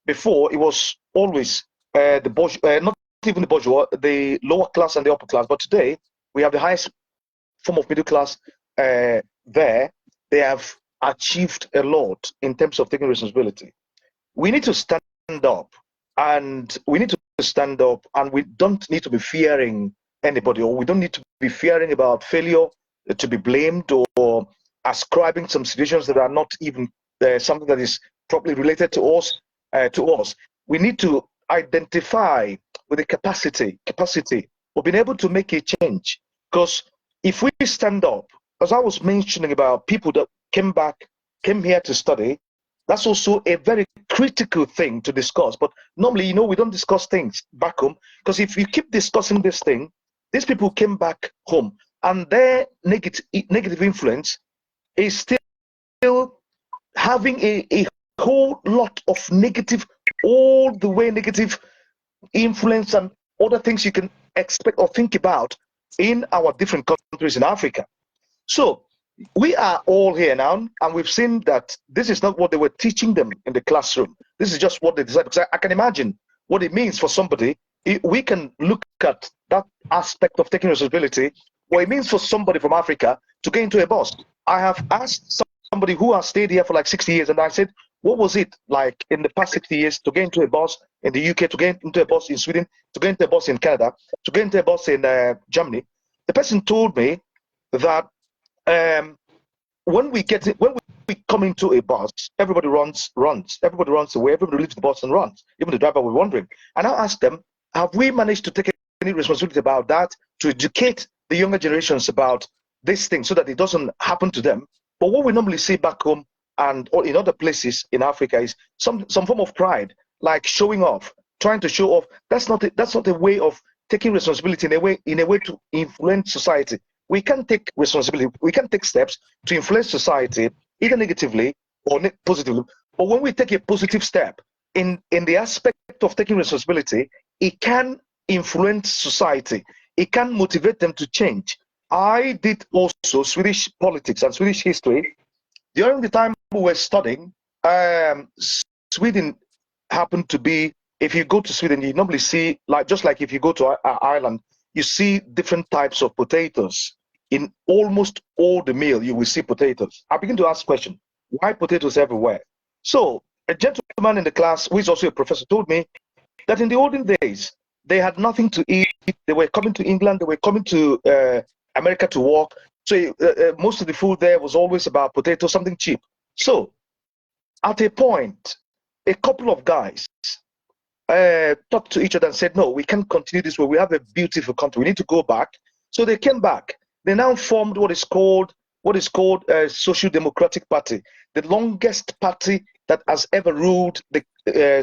Before, it was always the bourgeois, not even the bourgeois, the lower class and the upper class. But today, we have the highest form of middle class there. They have achieved a lot in terms of taking responsibility. We need to stand up, and we don't need to be fearing anybody, or we don't need to be fearing about failure, to be blamed, or ascribing some situations that are not even something that is properly related to us. We need to identify with the capacity of being able to make a change. Because if we stand up, as I was mentioning about people that came here to study, that's also a very critical thing to discuss. But normally, we don't discuss things back home, because if you keep discussing this thing, these people came back home, and their negative influence is still having a whole lot of negative, all the way negative influence and other things you can expect or think about in our different countries in Africa. So we are all here now, and we've seen that this is not what they were teaching them in the classroom. This is just what they decided. Because I can imagine what it means for somebody. We can look at that aspect of taking responsibility, what it means for somebody from Africa to get into a bus. I have asked somebody who has stayed here for like 60 years, and I said, what was it like in the past 60 years to get into a bus in the UK, to get into a bus in Sweden, to get into a bus in Canada, to get into a bus in Germany? The person told me that when we come into a bus, everybody runs. Everybody runs away. Everybody leaves the bus and runs. Even the driver was wondering. And I asked them, have we managed to take any responsibility about that, to educate the younger generations about this thing so that it doesn't happen to them? But what we normally see back home and in other places in Africa is some form of pride, like showing off, trying to show off. That's not a way of taking responsibility in a way to influence society. We can take responsibility. We can take steps to influence society either negatively or positively. But when we take a positive step, in the aspect of taking responsibility, it can influence society. It can motivate them to change. I did also Swedish politics and Swedish history. During the time we were studying, Sweden happened to be, if you go to Sweden, you normally see, like just like if you go to Ireland, you see different types of potatoes. In almost all the meal, you will see potatoes. I begin to ask question, why potatoes everywhere? So a gentleman in the class, who is also a professor, told me that in the olden days, they had nothing to eat. They were coming to England, they were coming to America to work. So most of the food there was always about potato, something cheap. So at a point, a couple of guys talked to each other and said, no, we can't continue this way. We have a beautiful country. We need to go back. So they came back. They now formed what is called Social Democratic Party, the longest party that has ever ruled the,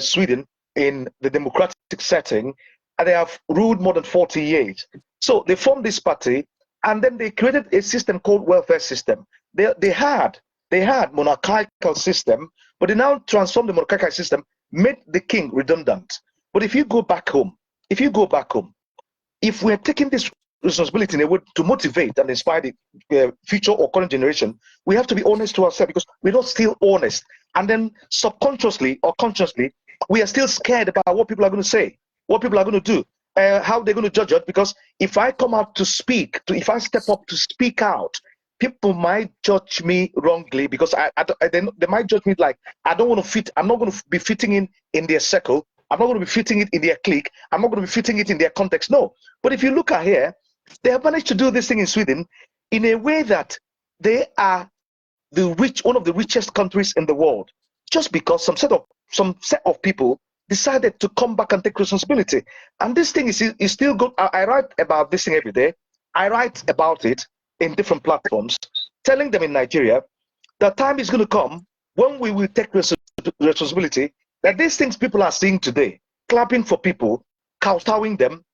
Sweden in the democratic setting, and they have ruled more than 40 years. So they formed this party, and then they created a system called welfare system. They had monarchical system, but they now transformed the monarchical system, made the king redundant. But if you go back home, if we're taking this responsibility in a way to motivate and inspire the future or current generation, we have to be honest to ourselves, because we're not still honest. And then subconsciously or consciously, we are still scared about what people are going to say, what people are going to do, how they're going to judge us. Because if I come out to speak, if I step up to speak out, people might judge me wrongly, because they might judge me like I don't want to fit. I'm not going to be fitting in their circle. I'm not going to be fitting it in their clique. I'm not going to be fitting it in their context. No. But if you look at here, they have managed to do this thing in Sweden in a way that they are one of the richest countries in the world, just because some set of people decided to come back and take responsibility. And this thing is still good. I write about this thing every day. I write about it in different platforms, telling them in Nigeria that time is going to come when we will take responsibility, that these things people are seeing today, clapping for people, kowtowing them,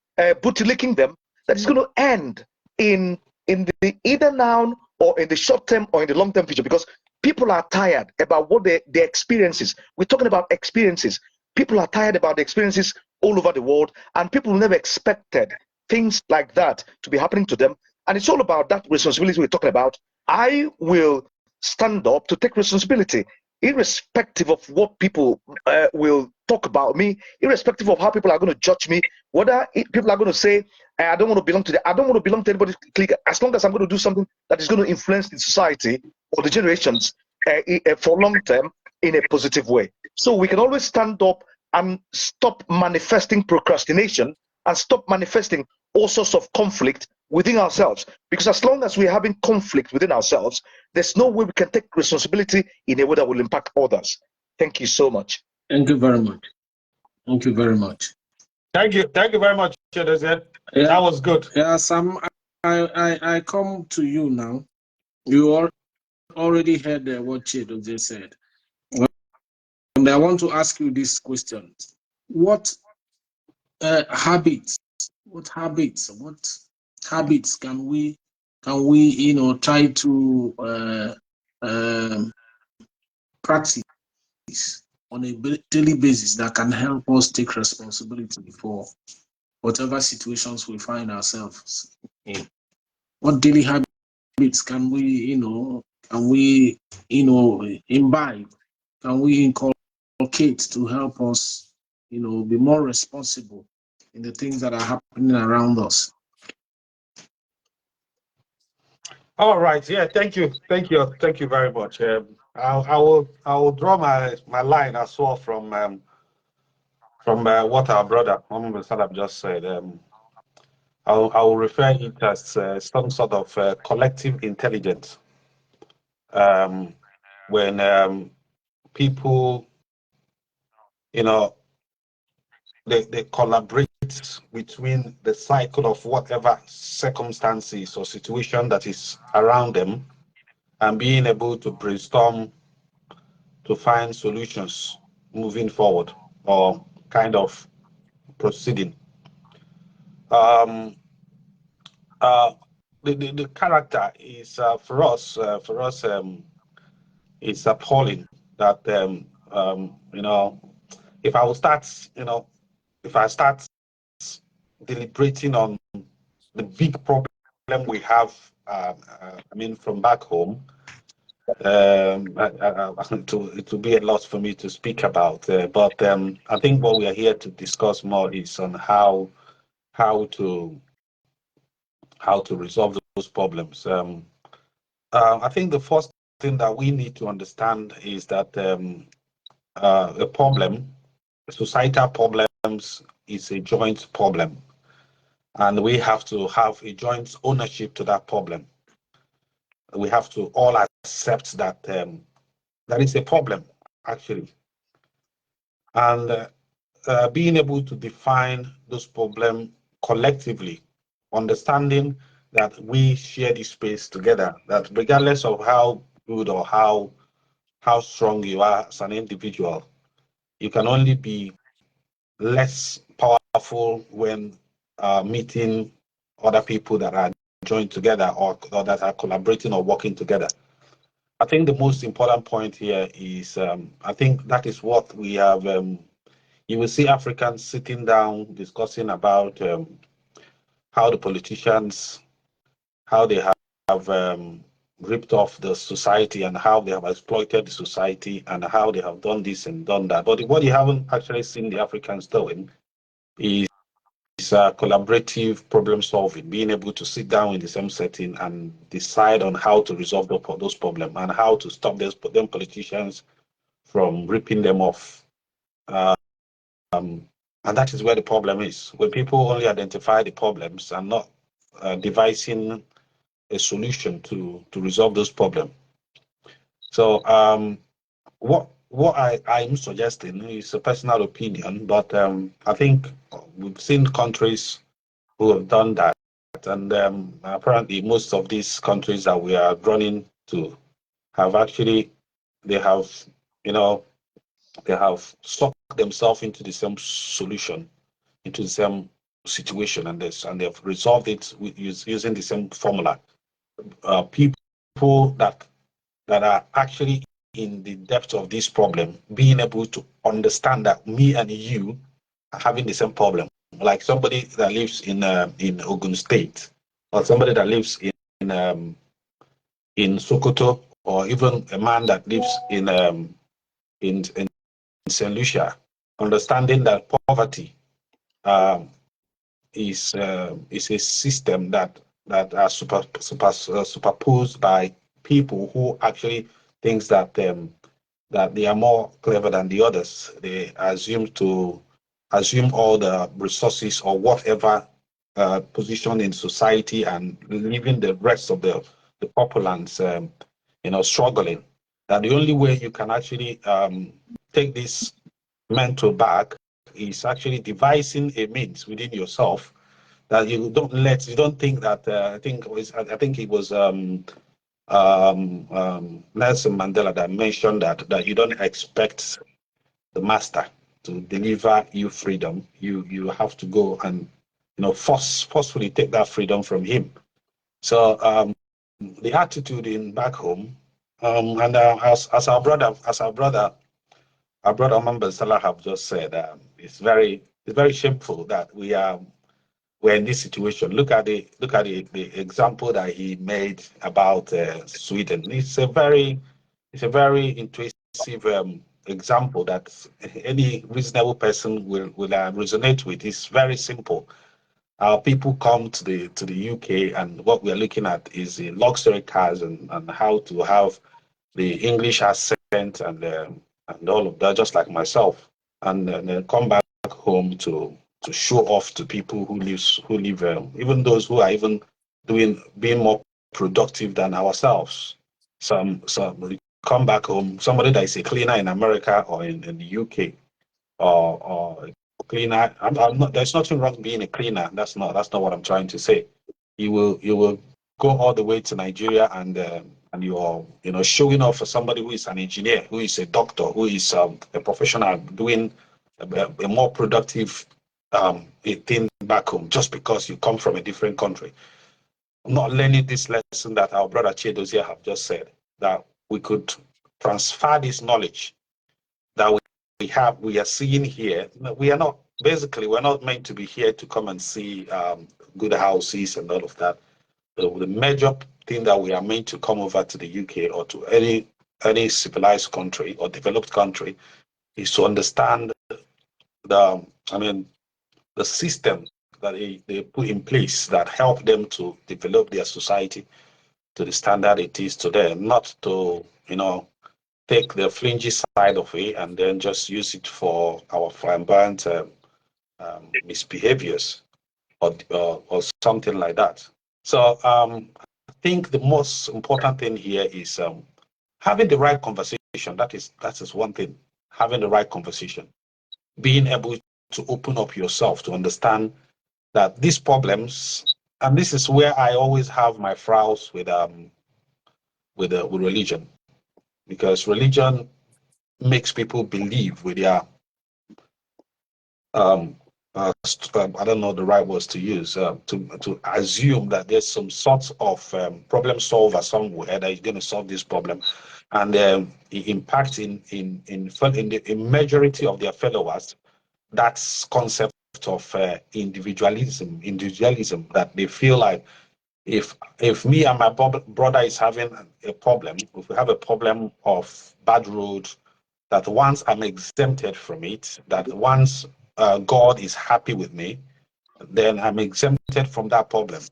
booty-licking them, that is going to end in the either now or in the short term or in the long term future, because people are tired about what their experiences. We're talking about experiences. People are tired about the experiences all over the world, and people never expected things like that to be happening to them. And it's all about that responsibility we're talking about. I will stand up to take responsibility, irrespective of what people will talk about me, irrespective of how people are going to judge me, whether people are going to say, I don't want to belong to I don't want to belong to anybody's clique, as long as I'm going to do something that is going to influence the society or the generations for long term in a positive way. So we can always stand up and stop manifesting procrastination and stop manifesting all sorts of conflict within ourselves. Because as long as we're having conflict within ourselves, there's no way we can take responsibility in a way that will impact others. Thank you so much. Thank you very much. Thank you very much. Thank you very much, Chedozet. Yeah. That was good. Yeah, Sam, I come to you now. You already heard what Chedozet said. And I want to ask you this question. What habits can we try to practice on a daily basis that can help us take responsibility for whatever situations we find ourselves in? What daily habits can we imbibe? Can we inculcate to help us, be more responsible in the things that are happening around us? All right. Yeah. Thank you very much. I will draw my line as well from what our brother Mohammed Salam just said. I will refer it as some sort of collective intelligence. When people, they collaborate between the cycle of whatever circumstances or situation that is around them, and being able to brainstorm to find solutions moving forward or kind of proceeding. The character is for us it's appalling that if I will start, if I start deliberating on the big problem we have, from back home, it will be a lot for me to speak about. But I think what we are here to discuss more is on how to resolve those problems. I think the first thing that we need to understand is that a problem, societal problems, is a joint problem, and we have to have a joint ownership to that problem. We have to all accept that that is a problem, actually, and being able to define those problems collectively, understanding that we share this space together, that regardless of how good or how strong you are as an individual, you can only be less powerful when meeting other people that are joined together or that are collaborating or working together. I think the most important point here is I think that is what we have. You will see Africans sitting down discussing about how the politicians, how they have ripped off the society and how they have exploited the society and how they have done this and done that. But what you haven't actually seen the Africans doing is collaborative problem solving, being able to sit down in the same setting and decide on how to resolve those problems and how to stop them politicians from ripping them off. And that is where the problem is. When people only identify the problems and not devising a solution to resolve those problems. So what I'm suggesting is a personal opinion, but I think we've seen countries who have done that, and apparently most of these countries that we are running to have actually, they have sucked themselves into the same solution, into the same situation, and they've resolved it using the same formula. People that are actually in the depth of this problem, being able to understand that me and you are having the same problem. Like somebody that lives in Ogun State, or somebody that lives in Sokoto, or even a man that lives in St. Lucia, understanding that poverty is a system that are superposed by people who actually thinks that that they are more clever than the others. They assume all the resources or whatever position in society, and leaving the rest of the populace struggling. That the only way you can actually take this mental back is actually devising a means within yourself that you don't think that I think it was Nelson Mandela that mentioned that you don't expect the master to deliver you freedom. You have to go and forcefully take that freedom from him. So the attitude in back home, and as our brother Mamba Salah have just said, it's very shameful that we're in this situation. Look at the example that he made about Sweden. It's a very intrusive example that any reasonable person will resonate with. It's very simple. People come to the UK, and what we're looking at is the luxury cars and how to have the English accent and all of that, just like myself, and then come back home to show off to people who live even those who are even being more productive than ourselves. Some come back home, somebody that is a cleaner in America or in the UK, or a cleaner. I'm not, there's nothing wrong being a cleaner. That's not what I'm trying to say. You will go all the way to Nigeria and you're showing off for somebody who is an engineer, who is a doctor, who is a professional doing a more productive thing back home, just because you come from a different country. I'm not learning this lesson that our brother Chedosia have just said, that we could transfer this knowledge, that we are seeing here, we are not, basically, we're not meant to be here to come and see good houses and all of that. The major thing that we are meant to come over to the UK or to any civilized country or developed country is to understand the system that they put in place that help them to develop their society to the standard it is today, not to, take the fringy side of it and then just use it for our flamboyant misbehaviors or something like that. So I think the most important thing here is having the right conversation. That is one thing. Having the right conversation, being able to open up yourself to understand that these problems, and this is where I always have my frows with religion, because religion makes people believe with their I don't know the right words to use, to assume that there's some sort of problem solver somewhere that is going to solve this problem, and it impacts in the majority of their followers that's concept of individualism, that they feel like if me and my brother is having a problem, if we have a problem of bad road, that once I'm exempted from it, that once God is happy with me, then I'm exempted from that problem.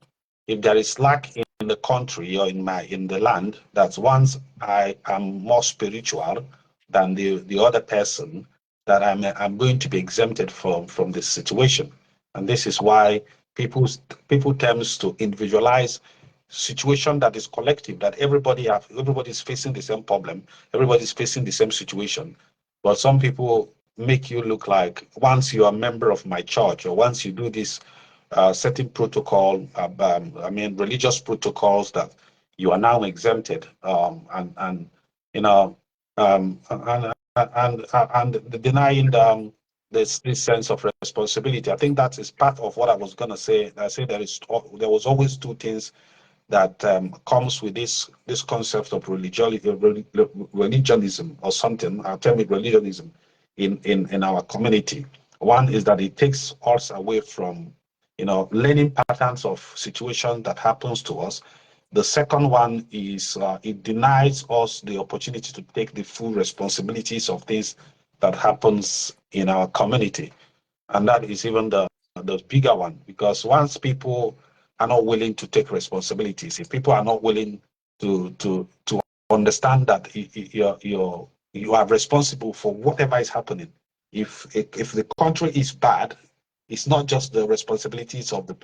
If there is lack in the country or in the land, that once I am more spiritual than the other person, that I'm going to be exempted from this situation. And this is why people tends to individualize situation that is collective, that everybody's facing the same problem, everybody's facing the same situation. But some people make you look like once you are a member of my church or once you do this certain protocol, religious protocols, that you are now exempted, and you know, and denying this sense of responsibility. I think that is part of what I was going to say. I say there was always two things that comes with this concept of religionism or something. I'll tell me religionism in our community. One is that it takes us away from learning patterns of situations that happens to us. The second one is it denies us the opportunity to take the full responsibilities of things that happens in our community, and that is even the bigger one, because once people are not willing to take responsibilities, if people are not willing to understand that you are responsible for whatever is happening, if the country is bad, it's not just the responsibilities of the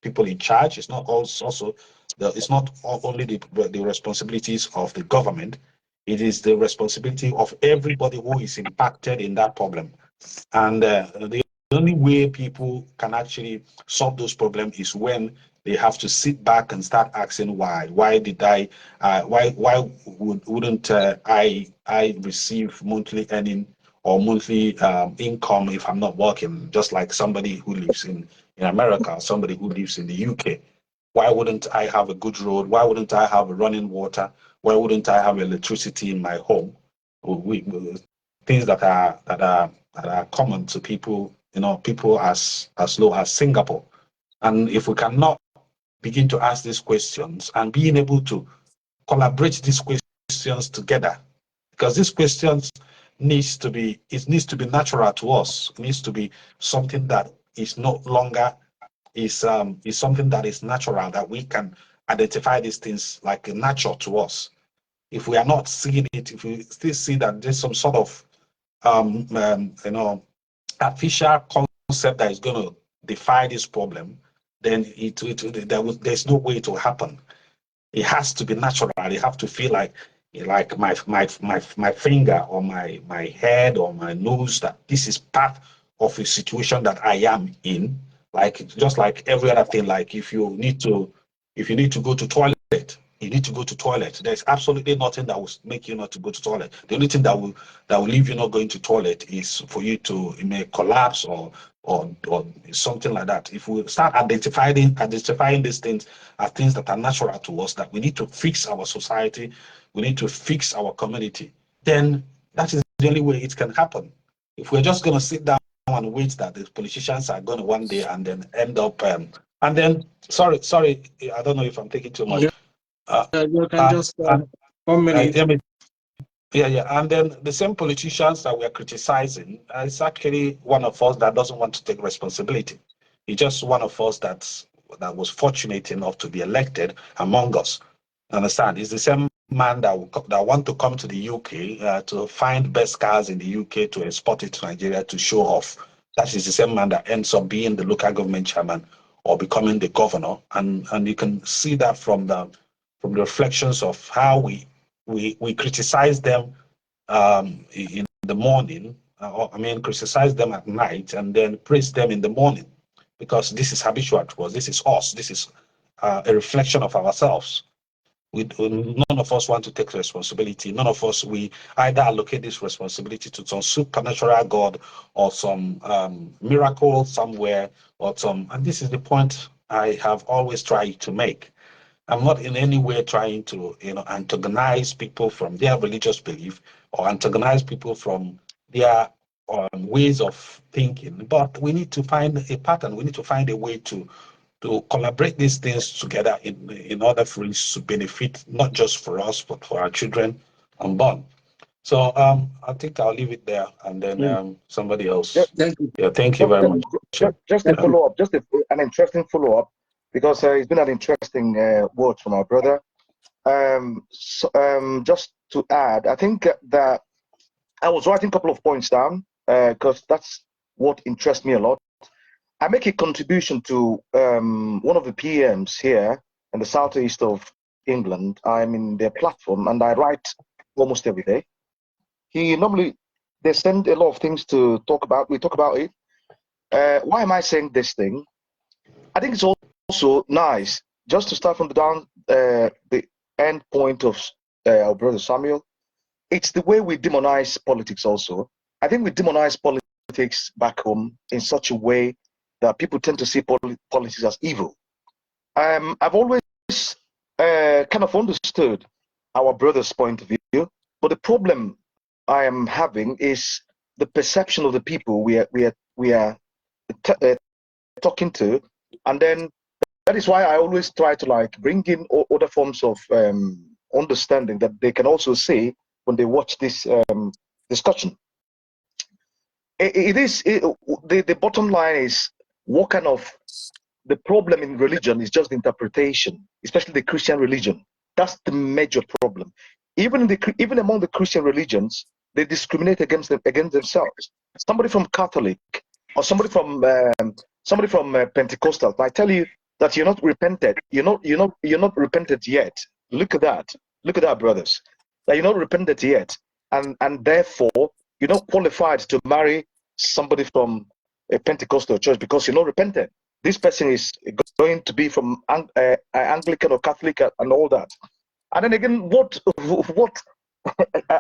people in charge. It's not it's not only the responsibilities of the government. It is the responsibility of everybody who is impacted in that problem. And the only way people can actually solve those problems is when they have to sit back and start asking why. Why did I? Why wouldn't I receive monthly earning or monthly income if I'm not working? Just like somebody who lives in America, somebody who lives in the UK. Why wouldn't I have a good road? Why wouldn't I have running water? Why wouldn't I have electricity in my home? Things that are common to people, people as low as Singapore. And if we cannot begin to ask these questions and being able to collaborate these questions together, because these questions needs to be natural to us. It needs to be something that is no longer is something that is natural, that we can identify these things like a nature to us. If we are not seeing it, if we still see that there's some sort of artificial concept that is going to defy this problem, then there's no way to happen. It has to be natural. You have to feel like my finger or my head or my nose, that this is part of a situation that I am in. Like just like every other thing, like if you need to go to toilet, you need to go to toilet. There's absolutely nothing that will make you not to go to toilet. The only thing that will leave you not going to toilet is for you to may collapse or something like that. If we start identifying these things as things that are natural to us, that we need to fix our society, we need to fix our community, then that is the only way it can happen. If we're just going to sit down and wait that the politicians are going to one day and then end up, and then, sorry, I don't know if I'm taking too much. You can just 1 minute. Yeah. And then the same politicians that we're criticizing, it's actually one of us that doesn't want to take responsibility. It's just one of us that was fortunate enough to be elected among us. Understand? It's the same man that want to come to the UK to find best cars in the UK to export it to Nigeria to show off. That is the same man that ends up being the local government chairman or becoming the governor. And you can see that from the reflections of how we criticize them in the morning, criticize them at night and then praise them in the morning, because this is habitual to us. This is us. This is a reflection of ourselves. None of us want to take responsibility. None of us, we either allocate this responsibility to some supernatural God or some miracle somewhere or some, and this is the point I have always tried to make. I'm not in any way trying to, antagonize people from their religious belief or antagonize people from their ways of thinking, but we need to find a pattern. We need to find a way to collaborate these things together in order for it to benefit not just for us, but for our children unborn. So I think I'll leave it there, and then somebody else. Thank you. Yeah, thank you very much. Just a follow up, an interesting follow up, because it's been an interesting word from our brother. Just to add, I think that I was writing a couple of points down because that's what interests me a lot. I make a contribution to one of the PMs here in the southeast of England. I'm in their platform and I write almost every day. They send a lot of things to talk about. We talk about it. Why am I saying this thing? I think it's also nice just to start from the end point of our brother Samuel. It's the way we demonize politics also. I think we demonize politics back home in such a way that people tend to see politics as evil. I've always kind of understood our brother's point of view, but the problem I am having is the perception of the people we are talking to, and then that is why I always try to bring in other forms of understanding that they can also see when they watch this discussion. The bottom line is, what kind of the problem in religion is just the interpretation, especially the Christian religion. That's the major problem. Even among the Christian religions, they discriminate against themselves. Somebody from Catholic or somebody from Pentecostal might tell you that you're not repented. You're not repented yet. Look at that, brothers. That you're not repented yet, and therefore you're not qualified to marry somebody from a Pentecostal church because you're not repentant. This person is going to be from Anglican or Catholic and all that. And then again, what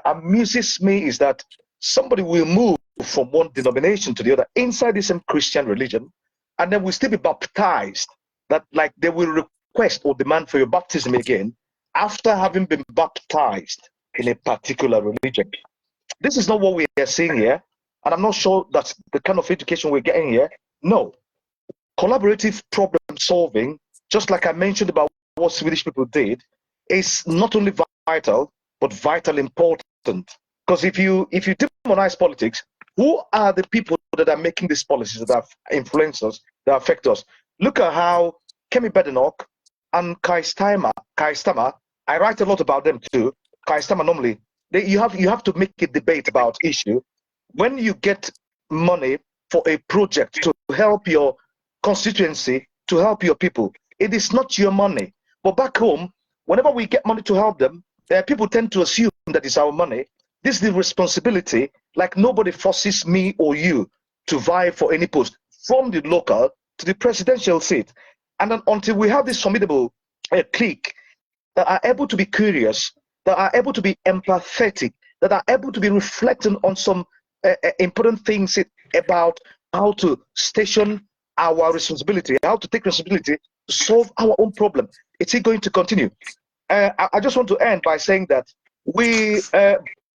amuses me is that somebody will move from one denomination to the other inside the same Christian religion, and then will still be baptized. That they will request or demand for your baptism again after having been baptized in a particular religion. This is not what we are seeing here. And I'm not sure that's the kind of education we're getting here. No. Collaborative problem solving, just like I mentioned about what Swedish people did, is not only vital, but vitally important. Because if you demonize politics, who are the people that are making these policies that have influenced us, that affect us? Look at how Kemi Badenoch and Kai Stama, I write a lot about them too. Kai Stama normally, you have to make a debate about issue. When you get money for a project to help your constituency, to help your people, it is not your money. But back home, whenever we get money to help them, people tend to assume that it's our money. This is the responsibility, like nobody forces me or you to vie for any post, from the local to the presidential seat. And then until we have this formidable clique that are able to be curious, that are able to be empathetic, that are able to be reflecting on some important things about how to station our responsibility, how to take responsibility to solve our own problem. It's going to continue. I just want to end by saying that we,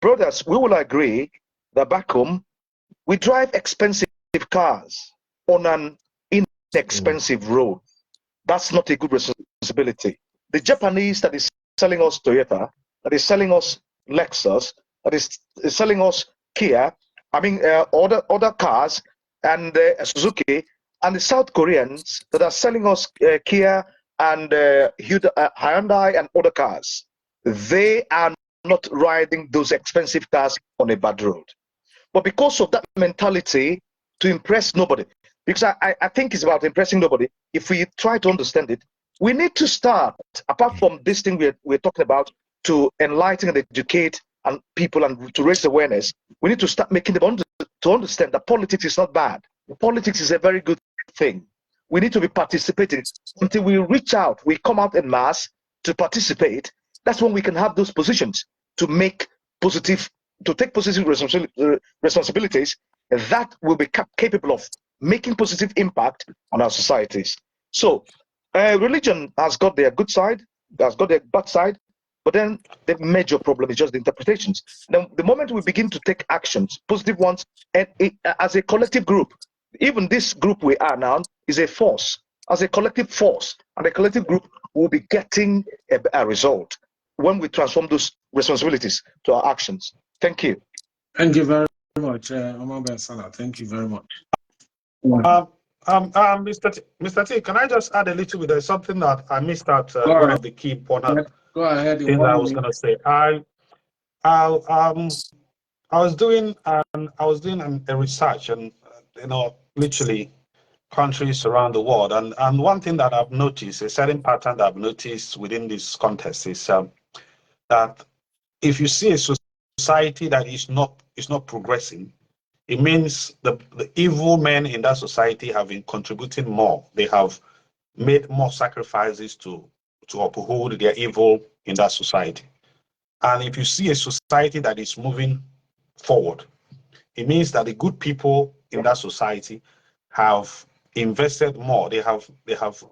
brothers, we will agree that back home, We drive expensive cars on an inexpensive road. That's not a good responsibility. The Japanese that is selling us Toyota, that is selling us Lexus, that is selling us Kia, other cars, and Suzuki, and the South Koreans that are selling us Kia and Hyundai and other cars, they are not riding those expensive cars on a bad road. But because of that mentality to impress nobody, because I think it's about impressing nobody, if we try to understand it, we need to start, apart from this thing we're talking about, to enlighten and educate and people and to raise awareness, we need to start making them to understand that politics is not bad. Politics is a very good thing. We need to be participating until we reach out, we come out en masse to participate. That's when we can have those positions to make positive, to take positive responsibilities that will be capable of making positive impact on our societies. So religion has got their good side, has got their bad side, but then the major problem is just the interpretations. Now, the moment we begin to take actions, positive ones, and as a collective group, even this group we are now is a force, as a collective force, and a collective group will be getting a result when we transform those responsibilities to our actions. Thank you. Thank you very much, Omar Ben Salah. Thank you very much. Mr. T, can I just add a little bit? There's something that I missed out. One of the key important Go ahead. things I was going to say. I was doing a research, and literally countries around the world, and one thing that I've noticed, a certain pattern that I've noticed within this context is that if you see a society that is not progressing, it means the evil men in that society have been contributing more. They have made more sacrifices to uphold their evil in that society. And if you see a society that is moving forward, it means that the good people in that society have invested more. They have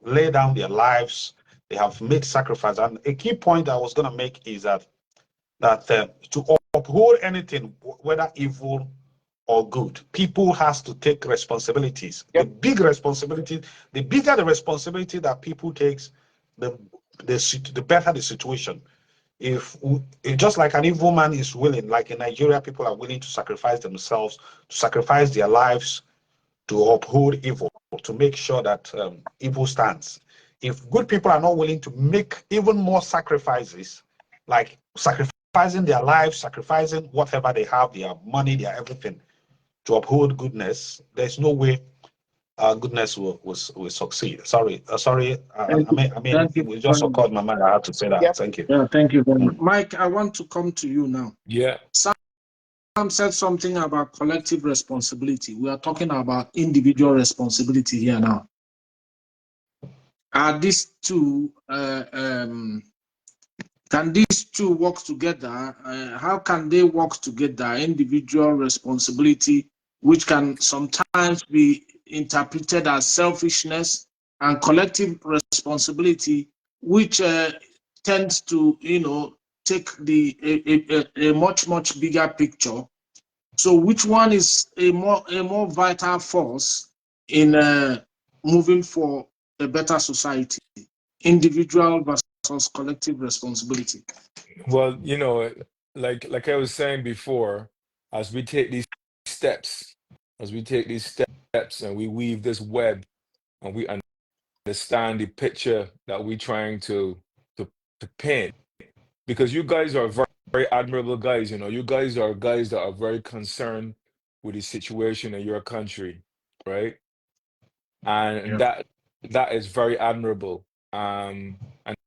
laid down their lives. They have made sacrifices. And a key point I was going to make is that to uphold anything, whether evil or good, people has to take responsibilities. Yep. The bigger the responsibility that people takes, the better the situation. If just like an evil man is willing, like in Nigeria, people are willing to sacrifice themselves, to sacrifice their lives, to uphold evil, to make sure that evil stands. If good people are not willing to make even more sacrifices, like sacrificing their lives, sacrificing whatever they have, their money, their everything, to uphold goodness, there's no way goodness will succeed. Sorry. It just occurred my mind. I had to say that. Yep. Thank you. Yeah, thank you very much. Mike, I want to come to you now. Yeah. Sam said something about collective responsibility. We are talking about individual responsibility here now. Are these two can these two work together? How can they work together? Individual responsibility, which can sometimes be interpreted as selfishness, and collective responsibility, which tends to, take a much bigger picture. So, which one is a more vital force in moving for a better society? Individual versus collective responsibility. Well, like I was saying before, as we take these steps, and we weave this web, and we understand the picture that we're trying to paint, because you guys are very, very admirable guys. You guys are guys that are very concerned with the situation in your country, right? And that is very admirable. And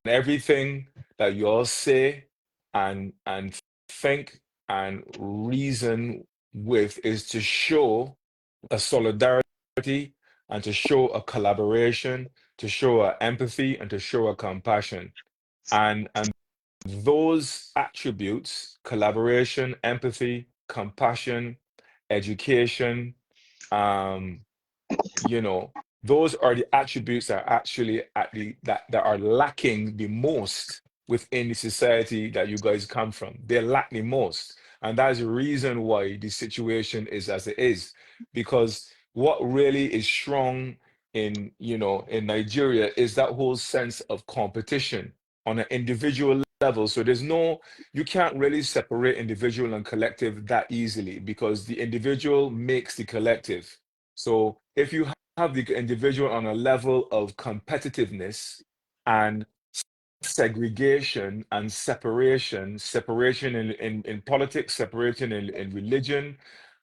everything that you all say and think and reason with is to show a solidarity, and to show a collaboration, to show a empathy, and to show a compassion. And those attributes, collaboration, empathy, compassion, education, those are the attributes that are actually that are lacking the most within the society that you guys come from. They lack the most. And that's the reason why the situation is as it is. Because what really is strong in, in Nigeria is that whole sense of competition on an individual level. So you can't really separate individual and collective that easily, because the individual makes the collective. So if you have the individual on a level of competitiveness and segregation and separation in politics, separation in religion,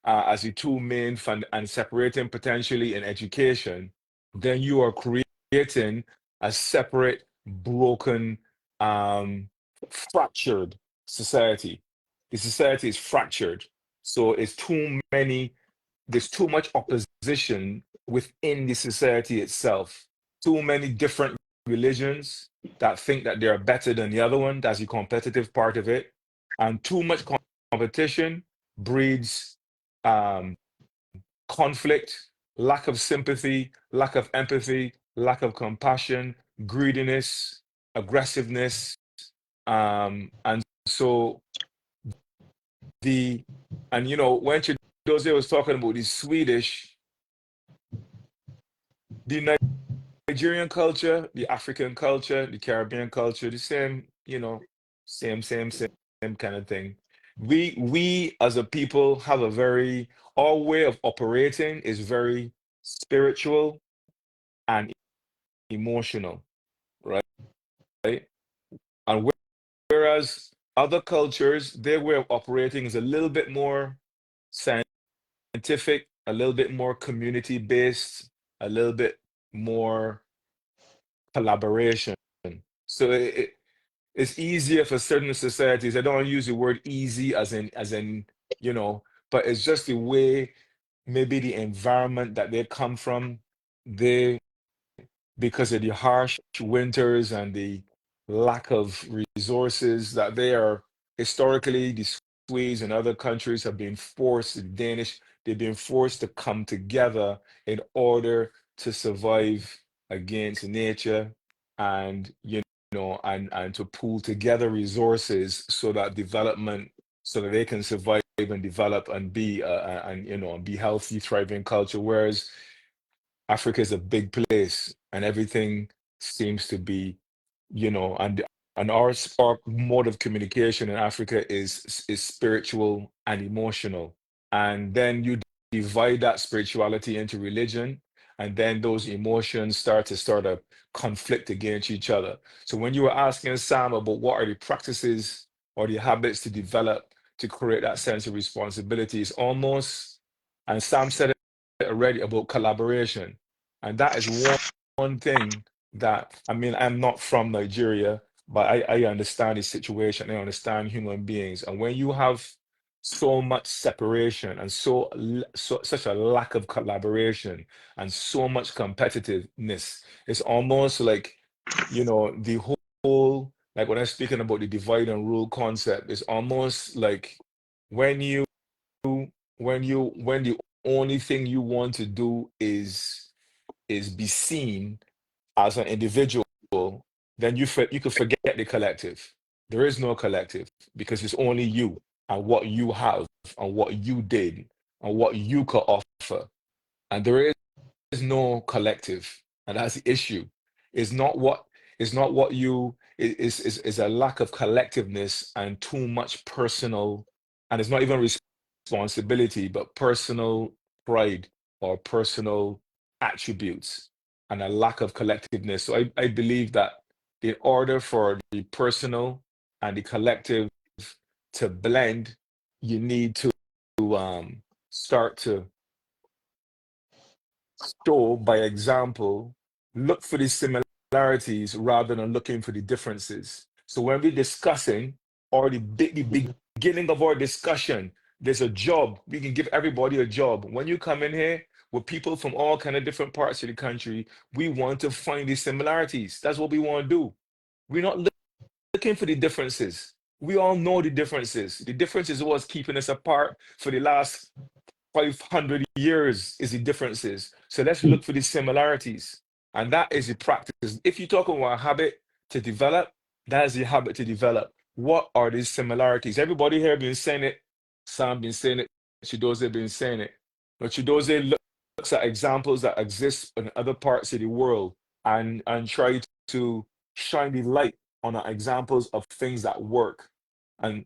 as the two main fund, and separating potentially in education, then you are creating a separate, broken, fractured society. The society is fractured. So there's too much opposition within the society itself. Too many different religions that think that they're better than the other one. That's the competitive part of it. And too much competition breeds conflict, lack of sympathy, lack of empathy, lack of compassion, greediness, aggressiveness. And so when Chidozie was talking about the Nigerian culture, the African culture, the Caribbean culture, the same, same kind of thing. We as a people have our way of operating is very spiritual and emotional, right? And whereas other cultures, their way of operating is a little bit more scientific, a little bit more community-based, a little bit more collaboration. So it's easier for certain societies. I don't want to use the word easy as in, but it's just the way, maybe the environment that they come from, because of the harsh winters and the lack of resources, that they are historically, the Swedes and other countries have been forced, the Danish, they've been forced to come together in order to survive against nature, and and to pool together resources so that they can survive and develop and be and be healthy, thriving culture. Whereas Africa is a big place, and everything seems to be, and our mode of communication in Africa is spiritual and emotional. And then you divide that spirituality into religion, and then those emotions start to conflict against each other. So when you were asking Sam about what are the practices or the habits to develop to create that sense of responsibility, it's almost, and Sam said it already, about collaboration. And that is one thing that, I'm not from Nigeria, but I understand the situation. I understand human beings. And when you have so much separation and such a lack of collaboration and so much competitiveness, it's almost like, the whole, like when I'm speaking about the divide and rule concept, it's almost like when the only thing you want to do is be seen as an individual, then you could forget the collective. There is no collective, because it's only you and what you have and what you did and what you could offer. And there is no collective. And that's the issue. It's not what you is a lack of collectiveness and too much personal, and it's not even responsibility, but personal pride or personal attributes, and a lack of collectiveness. So I believe that in order for the personal and the collective to blend, you need to start to show by example, look for the similarities rather than looking for the differences. So when we're discussing, or the beginning of our discussion, there's a job. We can give everybody a job. When you come in here with people from all kind of different parts of the country, we want to find the similarities. That's what we want to do. We're not looking for the differences. We all know the differences. The differences is what's keeping us apart for the last 500 years, is the differences. So let's look for the similarities. And that is the practice. If you talk about a habit to develop, that is the habit to develop. What are these similarities? Everybody here been saying it Sam been saying it. Chidoze been saying it. But Chidoze looks at examples that exist in other parts of the world and try to shine the light on examples of things that work. And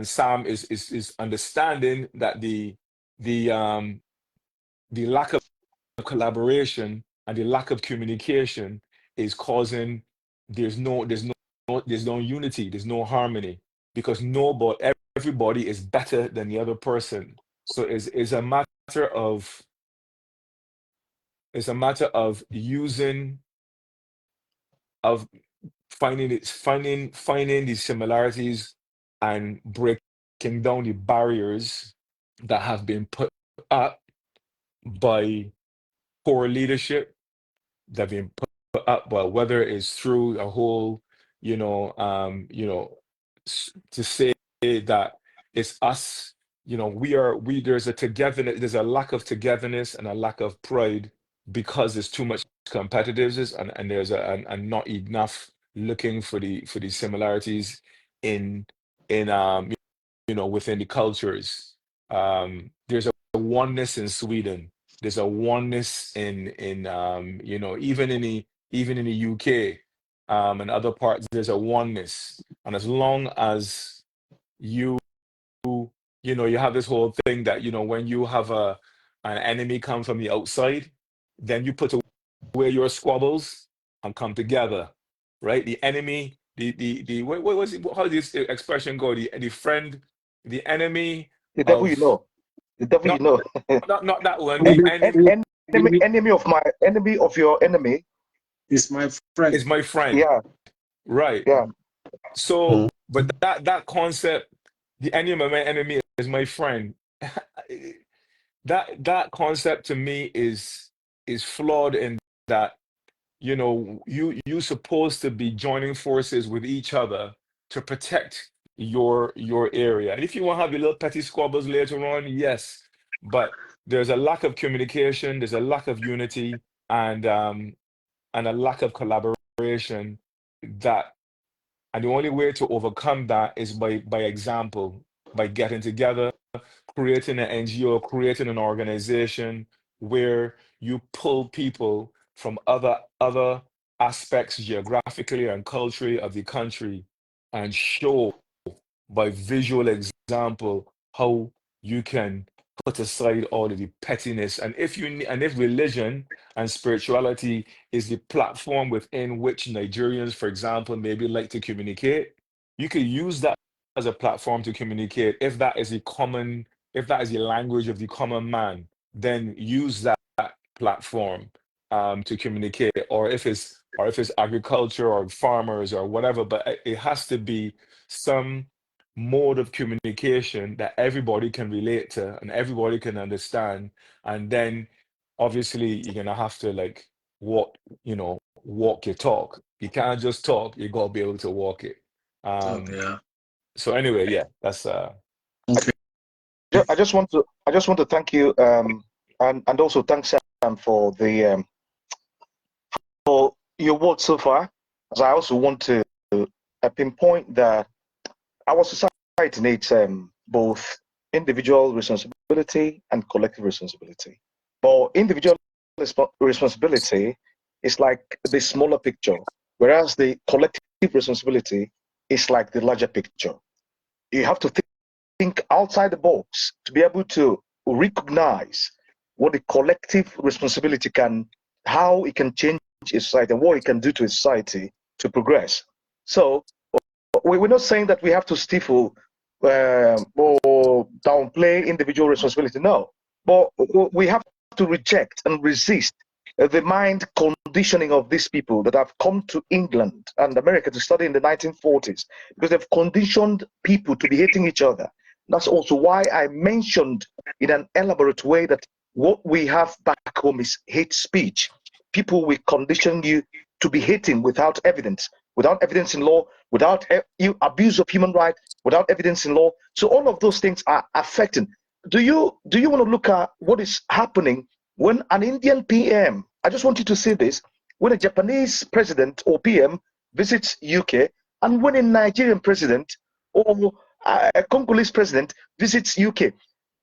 Sam is understanding that the lack of collaboration and the lack of communication is causing there's no unity, there's no harmony, because everybody is better than the other person. So it's a matter of using of finding these similarities and breaking down the barriers that have been put up by poor leadership, that have been put up, but whether it's through a whole, to say that it's us, there's a togetherness, there's a lack of togetherness and a lack of pride because there's too much competitiveness and there's and not enough looking for the similarities in within the cultures. There's a oneness in Sweden. There's a oneness in even in the UK and other parts. There's a oneness, and as long as you have this whole thing that when you have an enemy come from the outside, then you put away your squabbles and come together, right? The enemy, what was it? How does this expression go? The friend, the enemy. The devil you know. The devil not, you know. not that one. Enemy of your enemy is my friend. Is my friend. Yeah. Right. Yeah. So, but that concept, the enemy of my enemy is my friend. that concept to me is flawed in that you're supposed to be joining forces with each other to protect your area. And if you want to have your little petty squabbles later on, yes, but there's a lack of communication, there's a lack of unity, and a lack of collaboration. And the only way to overcome that is by example, by getting together, creating an NGO, creating an organization where you pull people from other aspects geographically and culturally of the country and show by visual example how you can put aside all of the pettiness. And if religion and spirituality is the platform within which Nigerians, for example, maybe like to communicate, you could use that as a platform to communicate. If that is the language of the common man, then use that platform to communicate. Or if it's agriculture or farmers or whatever, but it has to be some mode of communication that everybody can relate to and everybody can understand. And then obviously you're gonna have to walk your talk. You can't just talk, you gotta be able to walk it. So anyway, yeah, that's okay. I just want to thank you and also thank Sam for the for your words so far. As I also want to pinpoint that our society needs both individual responsibility and collective responsibility. But individual responsibility is like the smaller picture, whereas the collective responsibility is like the larger picture. You have to think outside the box to be able to recognize what the collective responsibility how it can change a society and what it can do to a society to progress. So we're not saying that we have to stifle or downplay individual responsibility, no. But we have to reject and resist the mind conditioning of these people that have come to England and America to study in the 1940s, because they've conditioned people to be hating each other. That's also why I mentioned in an elaborate way that what we have back home is hate speech. People will condition you to be hating without evidence in law, without abuse of human rights, without evidence in law. So all of those things are affecting. Do you want to look at what is happening when an Indian PM, I just want you to see this, when a Japanese president or PM visits UK, and when a Nigerian president or a Congolese president visits UK.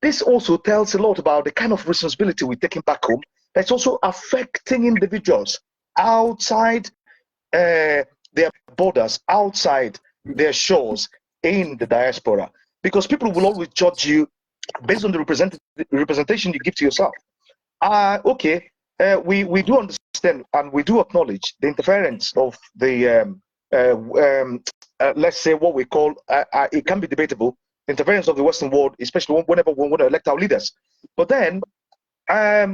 This also tells a lot about the kind of responsibility we're taking back home. That's also affecting individuals outside their borders, outside their shores in the diaspora. Because people will always judge you based on the representation you give to yourself. We do understand and we do acknowledge the interference of the, let's say what we call, it can be debatable, interference of the Western world, especially whenever we want to elect our leaders. But then,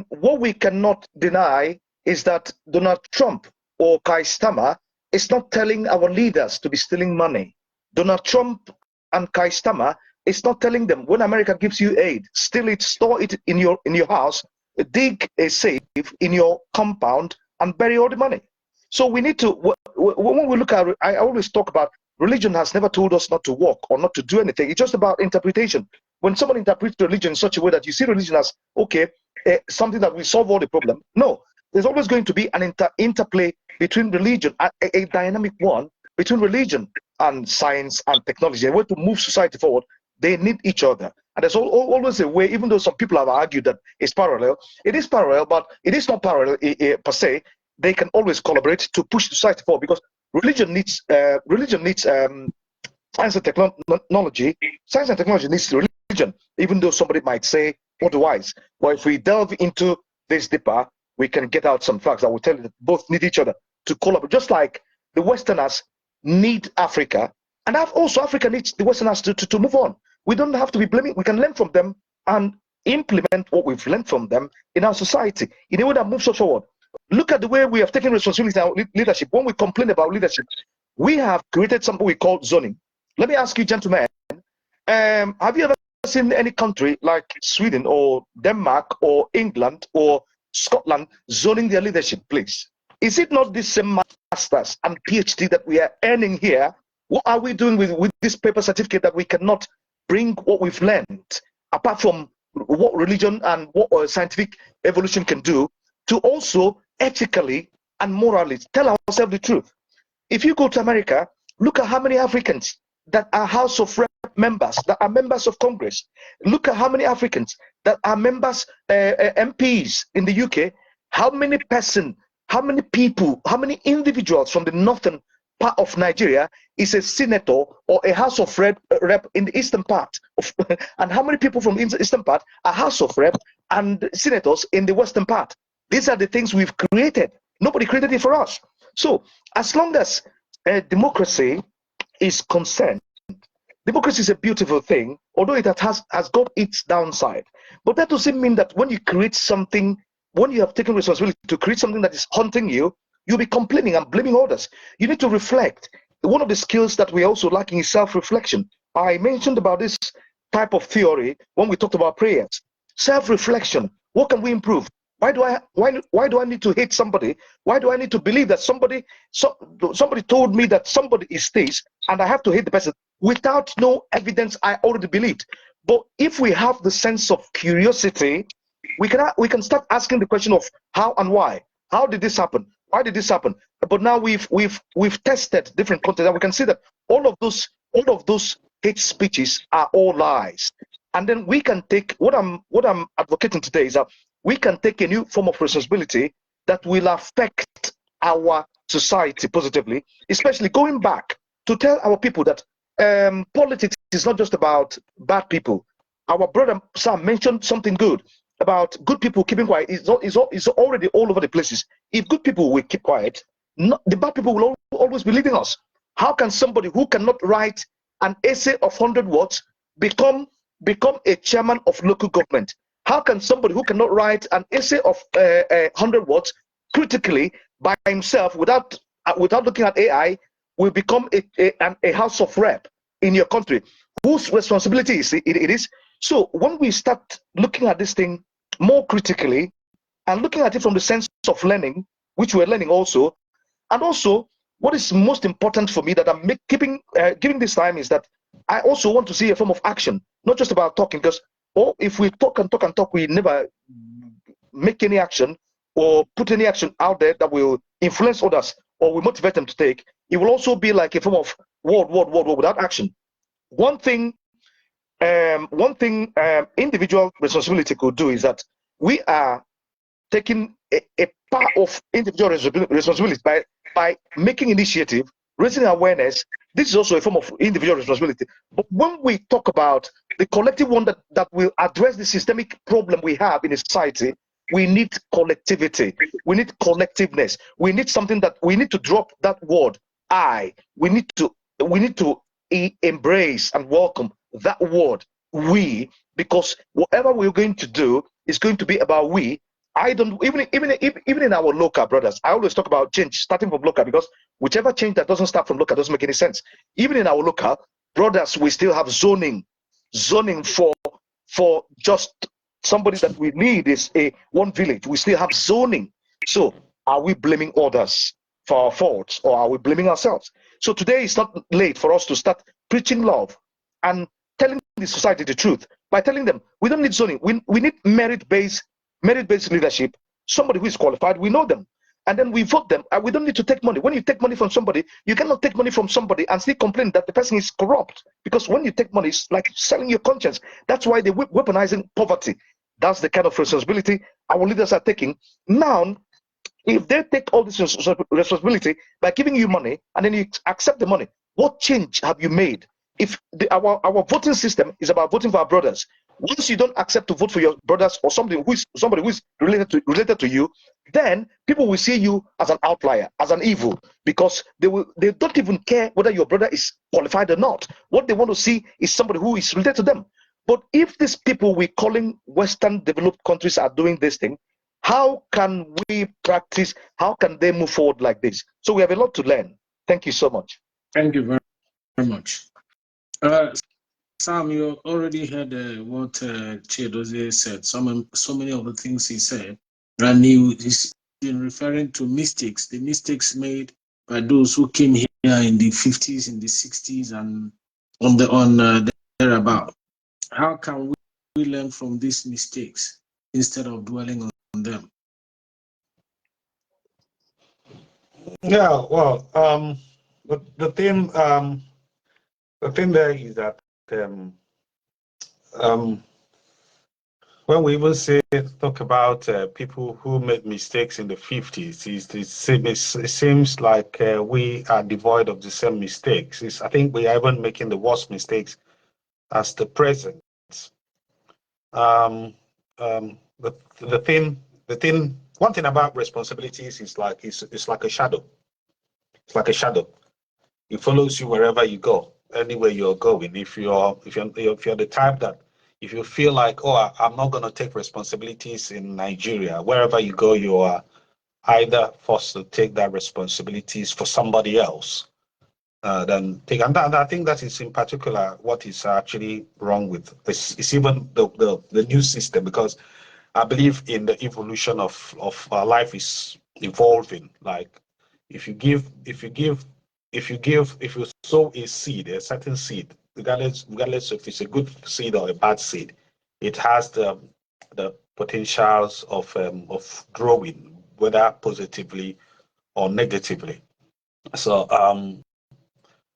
what we cannot deny is that Donald Trump or Keir Starmer is not telling our leaders to be stealing money. Donald Trump and Keir Starmer is not telling them, when America gives you aid, steal it, store it in your house, dig a safe in your compound, and bury all the money. So we need to, when we look at, I always talk about, religion has never told us not to walk or not to do anything. It's just about interpretation. When someone interprets religion in such a way that you see religion as, okay, something that will solve all the problem. No, there's always going to be an interplay between religion, a dynamic one, between religion and science and technology. A way to move society forward, they need each other. And there's always a way, even though some people have argued that it's parallel, it is parallel, but it is not parallel per se. They can always collaborate to push society forward, because religion needs science and technology. Science and technology needs religion, even though somebody might say otherwise. But if we delve into this deeper, we can get out some facts that will tell you that both need each other to collaborate. Just like the Westerners need Africa, and also Africa needs the Westerners to move on. We don't have to be blaming. We can learn from them and implement what we've learned from them in our society in a way that moves us forward. Look at the way we have taken responsibility in our leadership. When we complain about leadership, we have created something we call zoning. Let me ask you, gentlemen, have you ever seen any country like Sweden or Denmark or England or Scotland zoning their leadership, please? Is it not the same masters and PhD that we are earning here? What are we doing with this paper certificate that we cannot bring what we've learned, apart from what religion and what scientific evolution can do, to also ethically and morally tell ourselves the truth? If you go to America, look at how many Africans that are House of Rep members, that are members of Congress. Look at how many Africans that are members, MPs in the UK. How many people, how many individuals from the northern part of Nigeria is a senator or a House of Rep in the eastern part of, and how many people from the eastern part are House of Rep and senators in the western part? These are the things we've created. Nobody created it for us. So as long as democracy is concerned, democracy is a beautiful thing, although it has got its downside. But that doesn't mean that when you create something, when you have taken responsibility to create something that is haunting you, you'll be complaining and blaming others. You need to reflect. One of the skills that we're also lacking is self-reflection. I mentioned about this type of theory when we talked about prayers. Self-reflection. What can we improve? Why do I need to hate somebody? Why do I need to believe that somebody told me that somebody is this, and I have to hate the person without no evidence I already believed? But if we have the sense of curiosity, we can start asking the question of how and why. How did this happen? Why did this happen? But now we've tested different content, and we can see that all of those hate speeches are all lies. And then we can take what I'm advocating today is that we can take a new form of responsibility that will affect our society positively, especially going back to tell our people that politics is not just about bad people. Our brother Sam mentioned something good about good people keeping quiet. It's already all over the places. If good people will keep quiet, the bad people will always be leading us. How can somebody who cannot write an essay of 100 words become a chairman of local government? How can somebody who cannot write an essay of 100 words critically by himself without looking at AI will become a House of Rep in your country? Whose responsibility is it is? So when we start looking at this thing more critically and looking at it from the sense of learning, which we're learning also, and also what is most important for me that I'm giving this time is that I also want to see a form of action, not just about talking, because if we talk and talk and talk, we never make any action or put any action out there that will influence others or will motivate them to take. It will also be like a form of word without action. one thing individual responsibility could do is that we are taking a part of individual responsibility by making initiative, raising awareness. This is also a form of individual responsibility. But when we talk about the collective one that will address the systemic problem we have in a society, we need collectivity. We need collectiveness. We need something that we need to drop that word I. We need to embrace and welcome that word we, because whatever we're going to do is going to be about we. I don't even in our local, brothers. I always talk about change starting from local, because whichever change that doesn't start from local doesn't make any sense. Even in our local, brothers, we still have zoning for just somebody that we need is a one village. We still have zoning. So are we blaming others for our faults, or are we blaming ourselves? So today it's not late for us to start preaching love and telling the society the truth by telling them we don't need zoning. We need merit-based leadership, somebody who is qualified. We know them, and then we vote them, and we don't need to take money. When you take money from somebody, you cannot take money from somebody and still complain that the person is corrupt, because when you take money, it's like selling your conscience. That's why they're weaponizing poverty. That's the kind of responsibility our leaders are taking now. If they take all this responsibility by giving you money and then you accept the money, what change have you made? If our voting system is about voting for our brothers, once you don't accept to vote for your brothers or somebody who is related to you, then people will see you as an outlier, as an evil, because they don't even care whether your brother is qualified or not. What they want to see is somebody who is related to them. But if these people we're calling Western developed countries are doing this thing, how can we practice? How can they move forward like this? So we have a lot to learn. Thank you so much. Thank you very much. Sam, you already heard what Chiedozie said. So many of the things he said, and he's been referring to mistakes, the mistakes made by those who came here in the 50s, in the 60s, and on thereabout. How can we learn from these mistakes instead of dwelling on them? Yeah, well, the thing there is that when we even talk about people who made mistakes in the 50s, it seems like we are devoid of the same mistakes. I think we are even making the worst mistakes as the present. The thing, one thing about responsibilities is like it's like a shadow. It's like a shadow. It follows you wherever you go, anywhere you're going. If you're the type that if you feel like, oh, I'm not going to take responsibilities in Nigeria, wherever you go, you are either forced to take that responsibilities for somebody else. Then take, and I think that is in particular what is actually wrong with this. It's even the new system, because I believe in the evolution of life is evolving. Like if you sow a seed, a certain seed, regardless if it's a good seed or a bad seed, it has the potentials of growing, whether positively or negatively. So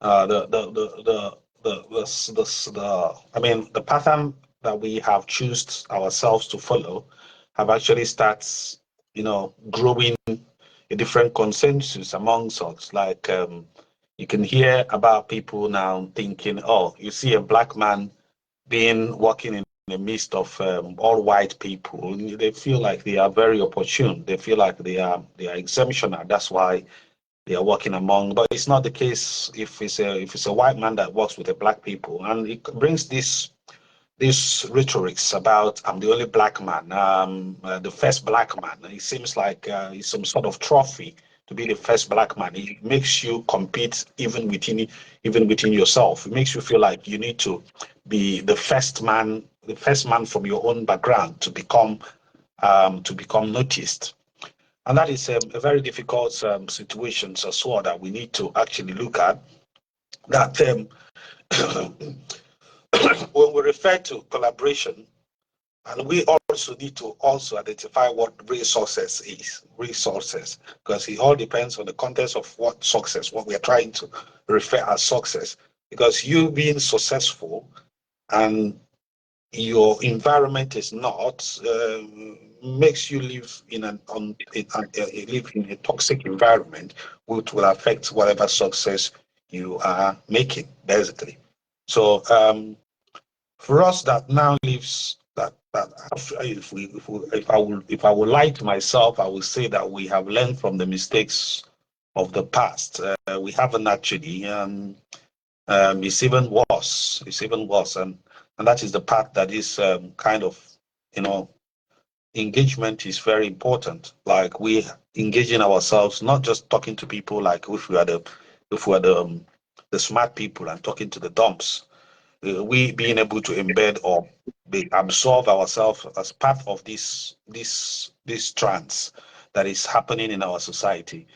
the pattern that we have chosen ourselves to follow have actually starts, growing a different consensus amongst us. Like you can hear about people now thinking, oh, you see a black man walking in the midst of all white people, they feel like they are very opportune. They feel like they are exceptional. That's why they are working among, but it's not the case if it's a white man that works with the black people, and it brings this rhetorics about I'm the only black man, the first black man. It seems like it's some sort of trophy to be the first black man. It makes you compete even within yourself. It makes you feel like you need to be the first man from your own background to become noticed. And that is a very difficult situation as well that we need to actually look at. That when we refer to collaboration, and we also need to also identify what resources is. Resources, because it all depends on the context of what we are trying to refer as success. because you being successful and your environment is not, makes you live in live in a toxic environment, which will affect whatever success you are making, basically. So for us that now lives that if I would lie to myself, I would say that we have learned from the mistakes of the past. We haven't actually. It's even worse. It's even worse, and that is the part that is kind of, you know, engagement is very important. Like we engaging ourselves, not just talking to people like if we are the smart people and talking to the dumps. We being able to embed or absorb ourselves as part of this trance that is happening in our society,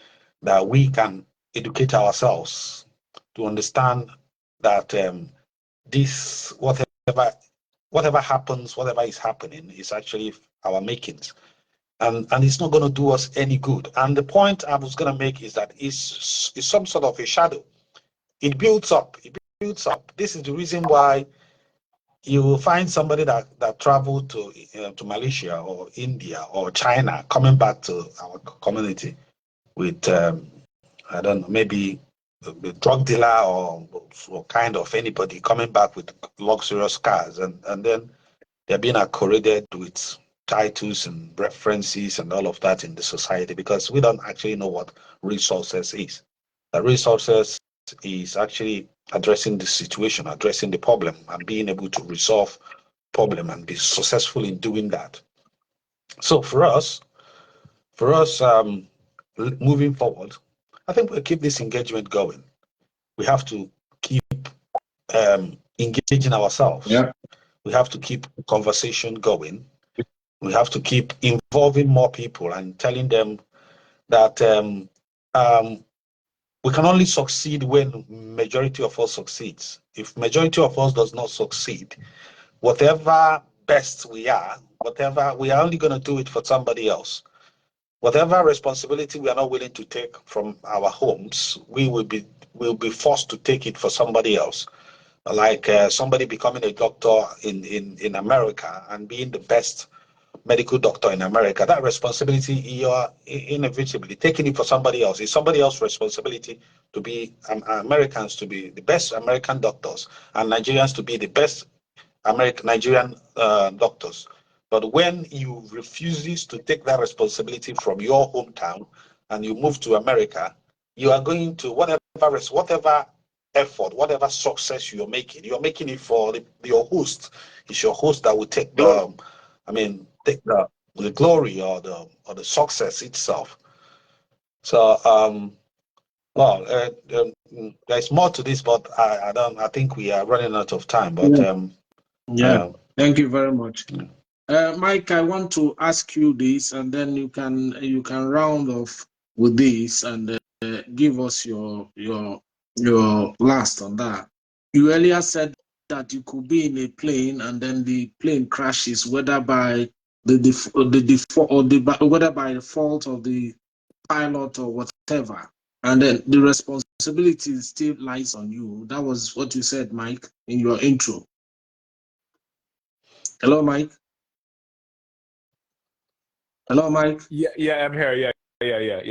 that we can educate ourselves to understand that this whatever happens, whatever is happening, is actually our makings, and it's not going to do us any good. And the point I was going to make is that it's some sort of a shadow. It builds up. It builds up. This is the reason why you will find somebody that traveled to Malaysia or India or China coming back to our community with I don't know, maybe a drug dealer or kind of anybody coming back with luxurious cars, and then they're being accorded with titles and references and all of that in the society, because we don't actually know what resources is. The resources is actually addressing the situation, addressing the problem, and being able to resolve problem and be successful in doing that. So for us, moving forward, I think we'll keep this engagement going. We have to keep engaging ourselves. Yeah. We have to keep conversation going. We have to keep involving more people and telling them that we can only succeed when majority of us succeeds. If majority of us does not succeed, whatever best we are, whatever we are only going to do it for somebody else. Whatever responsibility we are not willing to take from our homes, we will be forced to take it for somebody else. Like somebody becoming a doctor in America and being the best medical doctor in America, that responsibility you are inevitably taking it for somebody else. It's somebody else's responsibility to be Americans to be the best American doctors and Nigerians to be the best Nigerian doctors. But when you refuses to take that responsibility from your hometown and you move to America, you are going to whatever effort, whatever success you're making it for your host. It's your host that will take take the glory or the success itself. So well, there's more to this, but I don't. I think we are running out of time. But Yeah. Yeah. uh, Thank you very much. yeah. Mike, I want to ask you this, and then you can round off with this and give us your last on that. You earlier said that you could be in a plane and then the plane crashes, whether by whether by the fault of the pilot or whatever, and then the responsibility still lies on you. That was what you said, Mike, in your intro. Hello, Mike. Hello, Mike. Yeah, I'm here. Yeah.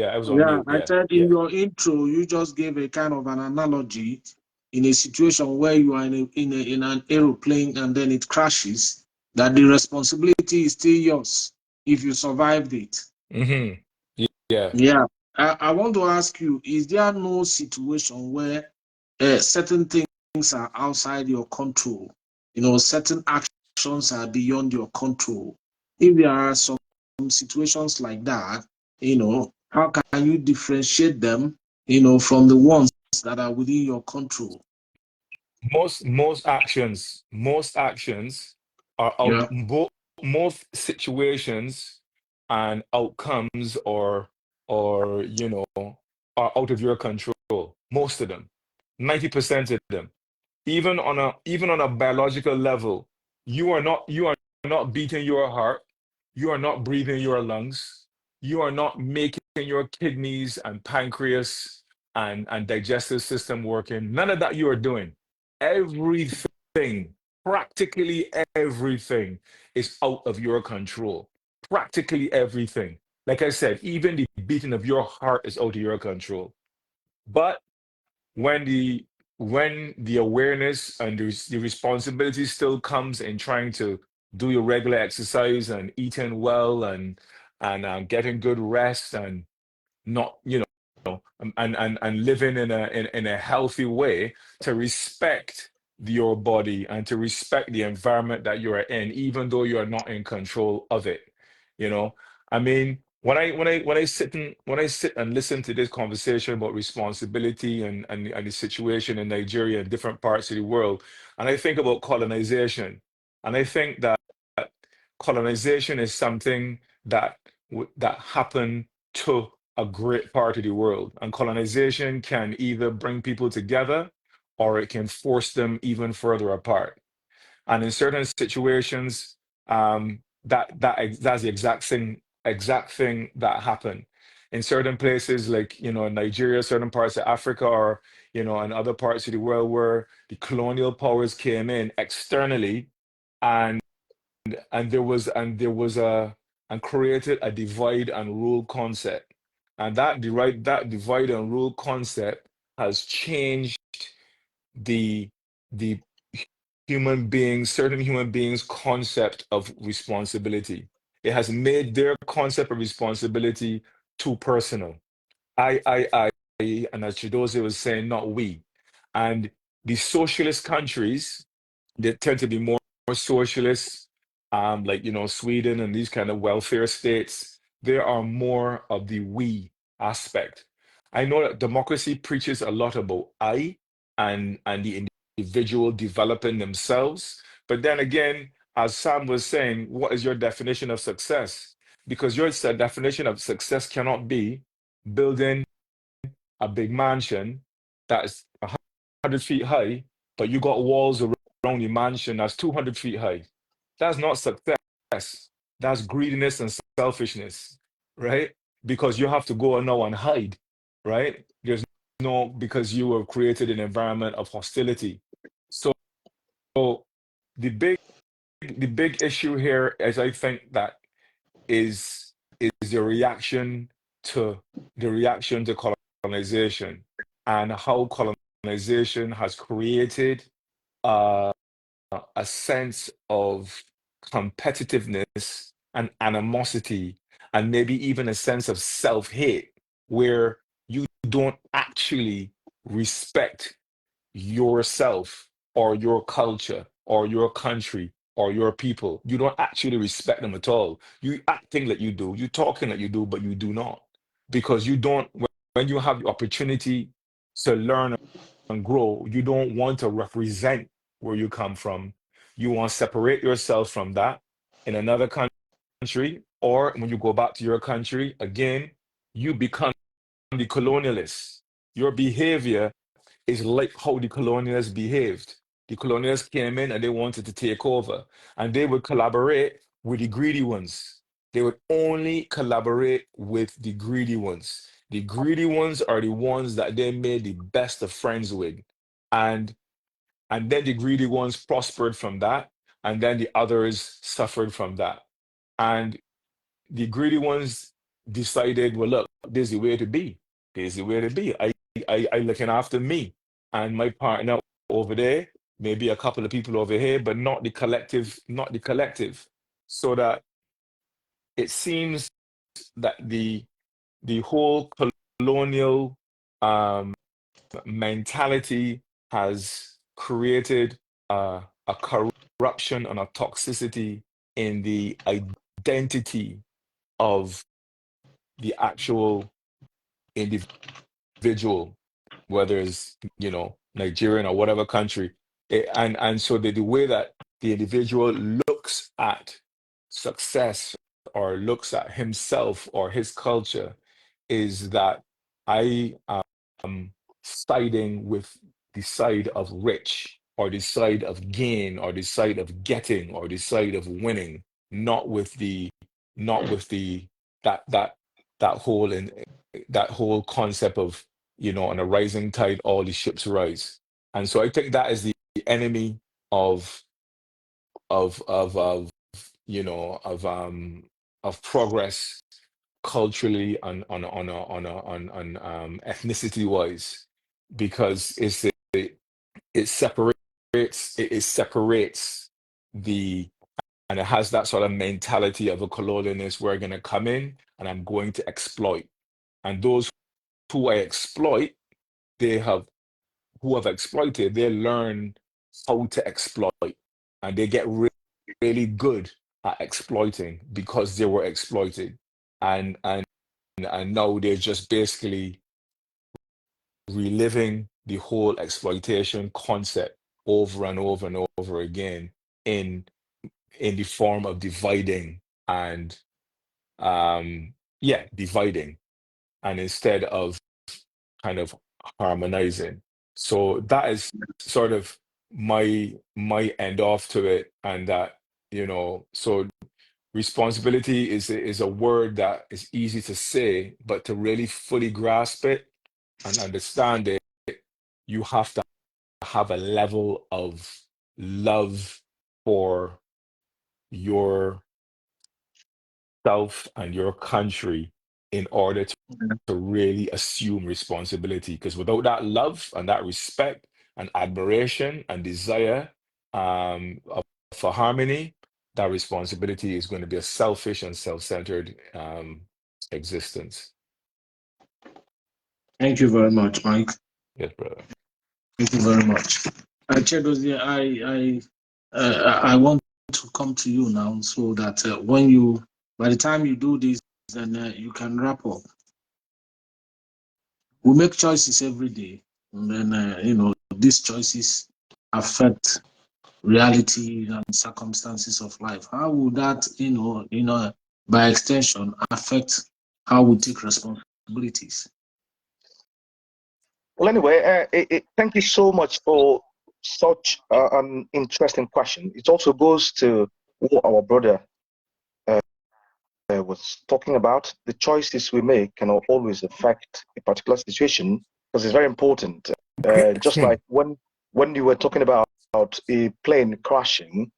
I was on Yeah, mute. I said in Yeah. your intro, you just gave a kind of an analogy in a situation where you are in an aeroplane and then it crashes, that the responsibility is still yours if you survived it. Mm-hmm. Yeah. Yeah. I want to ask you, is there no situation where certain things are outside your control? Certain actions are beyond your control. If there are some situations like that, how can you differentiate them, from the ones that are within your control? Most actions are out. Yeah. Most situations and outcomes are out of your control. Most of them, 90% of them. Even on a biological level, you are not beating your heart, you are not breathing your lungs, you are not making your kidneys and pancreas and digestive system working. None of that you are doing. everything, practically everything is out of your control. Practically everything. Like I said, even the beating of your heart is out of your control. But when the awareness and the responsibility still comes in trying to do your regular exercise and eating well and getting good rest and not and living in a healthy way, to respect your body and to respect the environment that you are in, even though you are not in control of it. You know, I mean, when I sit and listen to this conversation about responsibility and the situation in Nigeria and different parts of the world, and I think about colonization, and I think that colonization is something that that happened to a great part of the world. And colonization can either bring people together or it can force them even further apart. And in certain situations, that's the exact thing that happened. In certain places, like Nigeria, certain parts of Africa, or and other parts of the world where the colonial powers came in externally, and there was a and created a divide and rule concept, and that divide and rule concept has changed the the certain human beings concept of responsibility. It has made their concept of responsibility too personal. I and as Chidoze was saying, not we. And the socialist countries, they tend to be more socialist, like Sweden and these kind of welfare states. There are more of the we aspect. I know that democracy preaches a lot about I and the individual developing themselves, but then again, as Sam was saying, what is your definition of success? Because your definition of success cannot be building a big mansion that's 100 feet high, but you got walls around your mansion that's 200 feet high. That's not success. That's greediness and selfishness, right? Because you have to go now and hide, right? There's no, because you were created in an environment of hostility. So the big issue here is, I think, that is the reaction to colonization, and how colonization has created a sense of competitiveness and animosity, and maybe even a sense of self-hate, where you don't actually respect yourself or your culture or your country or your people. You don't actually respect them at all. You acting like you do, you talking like you do, but you do not. Because you don't, when you have the opportunity to learn and grow, you don't want to represent where you come from. You want to separate yourself from that in another country, or when you go back to your country, again, you become the colonialist. Your behavior is like how the colonialists behaved. The colonialists came in and they wanted to take over, and they would collaborate with the greedy ones. They would only collaborate with the greedy ones. The greedy ones are the ones that they made the best of friends with. And then the greedy ones prospered from that, and then the others suffered from that. And the greedy ones decided, well, look, there's the way to be. There's the way to be. I looking after me and my partner over there, maybe a couple of people over here, but not the collective, So that it seems that the whole colonial mentality has created a corruption and a toxicity in the identity of the actual individual, whether it's Nigerian or whatever country. And so the way that the individual looks at success or looks at himself or his culture is that I am siding with the side of rich, or the side of gain, or the side of getting, or the side of winning, not with the that whole that whole concept of on a rising tide all the ships rise. And so I think that is the the enemy of you know of progress culturally on ethnicity wise, because it separates the, and it has that sort of mentality of a colonialist. We're going to come in and I'm going to exploit, and those who I exploit, who have exploited, they learn how to exploit, and they get really good at exploiting because they were exploited, and now they're just basically reliving the whole exploitation concept over and over and over again in the form of dividing and dividing, and instead of kind of harmonizing. So that is sort of my end off to it, and that, so responsibility is a word that is easy to say, but to really fully grasp it and understand it, you have to have a level of love for yourself and your country in order to really assume responsibility. Because without that love and that respect and admiration and desire for harmony, that responsibility is going to be a selfish and self-centered existence. Thank you very much, Mike. Yes, brother. Thank you very much. Chedozie, I want to come to you now, so that by the time you do this, then you can wrap up. We make choices every day, and then these choices affect reality and circumstances of life. How would that, by extension, affect how we take responsibilities? Well, anyway, thank you so much for such an interesting question. It also goes to what our brother was talking about. The choices we make can always affect a particular situation, because it's very important. Just like when you were talking about a plane crashing,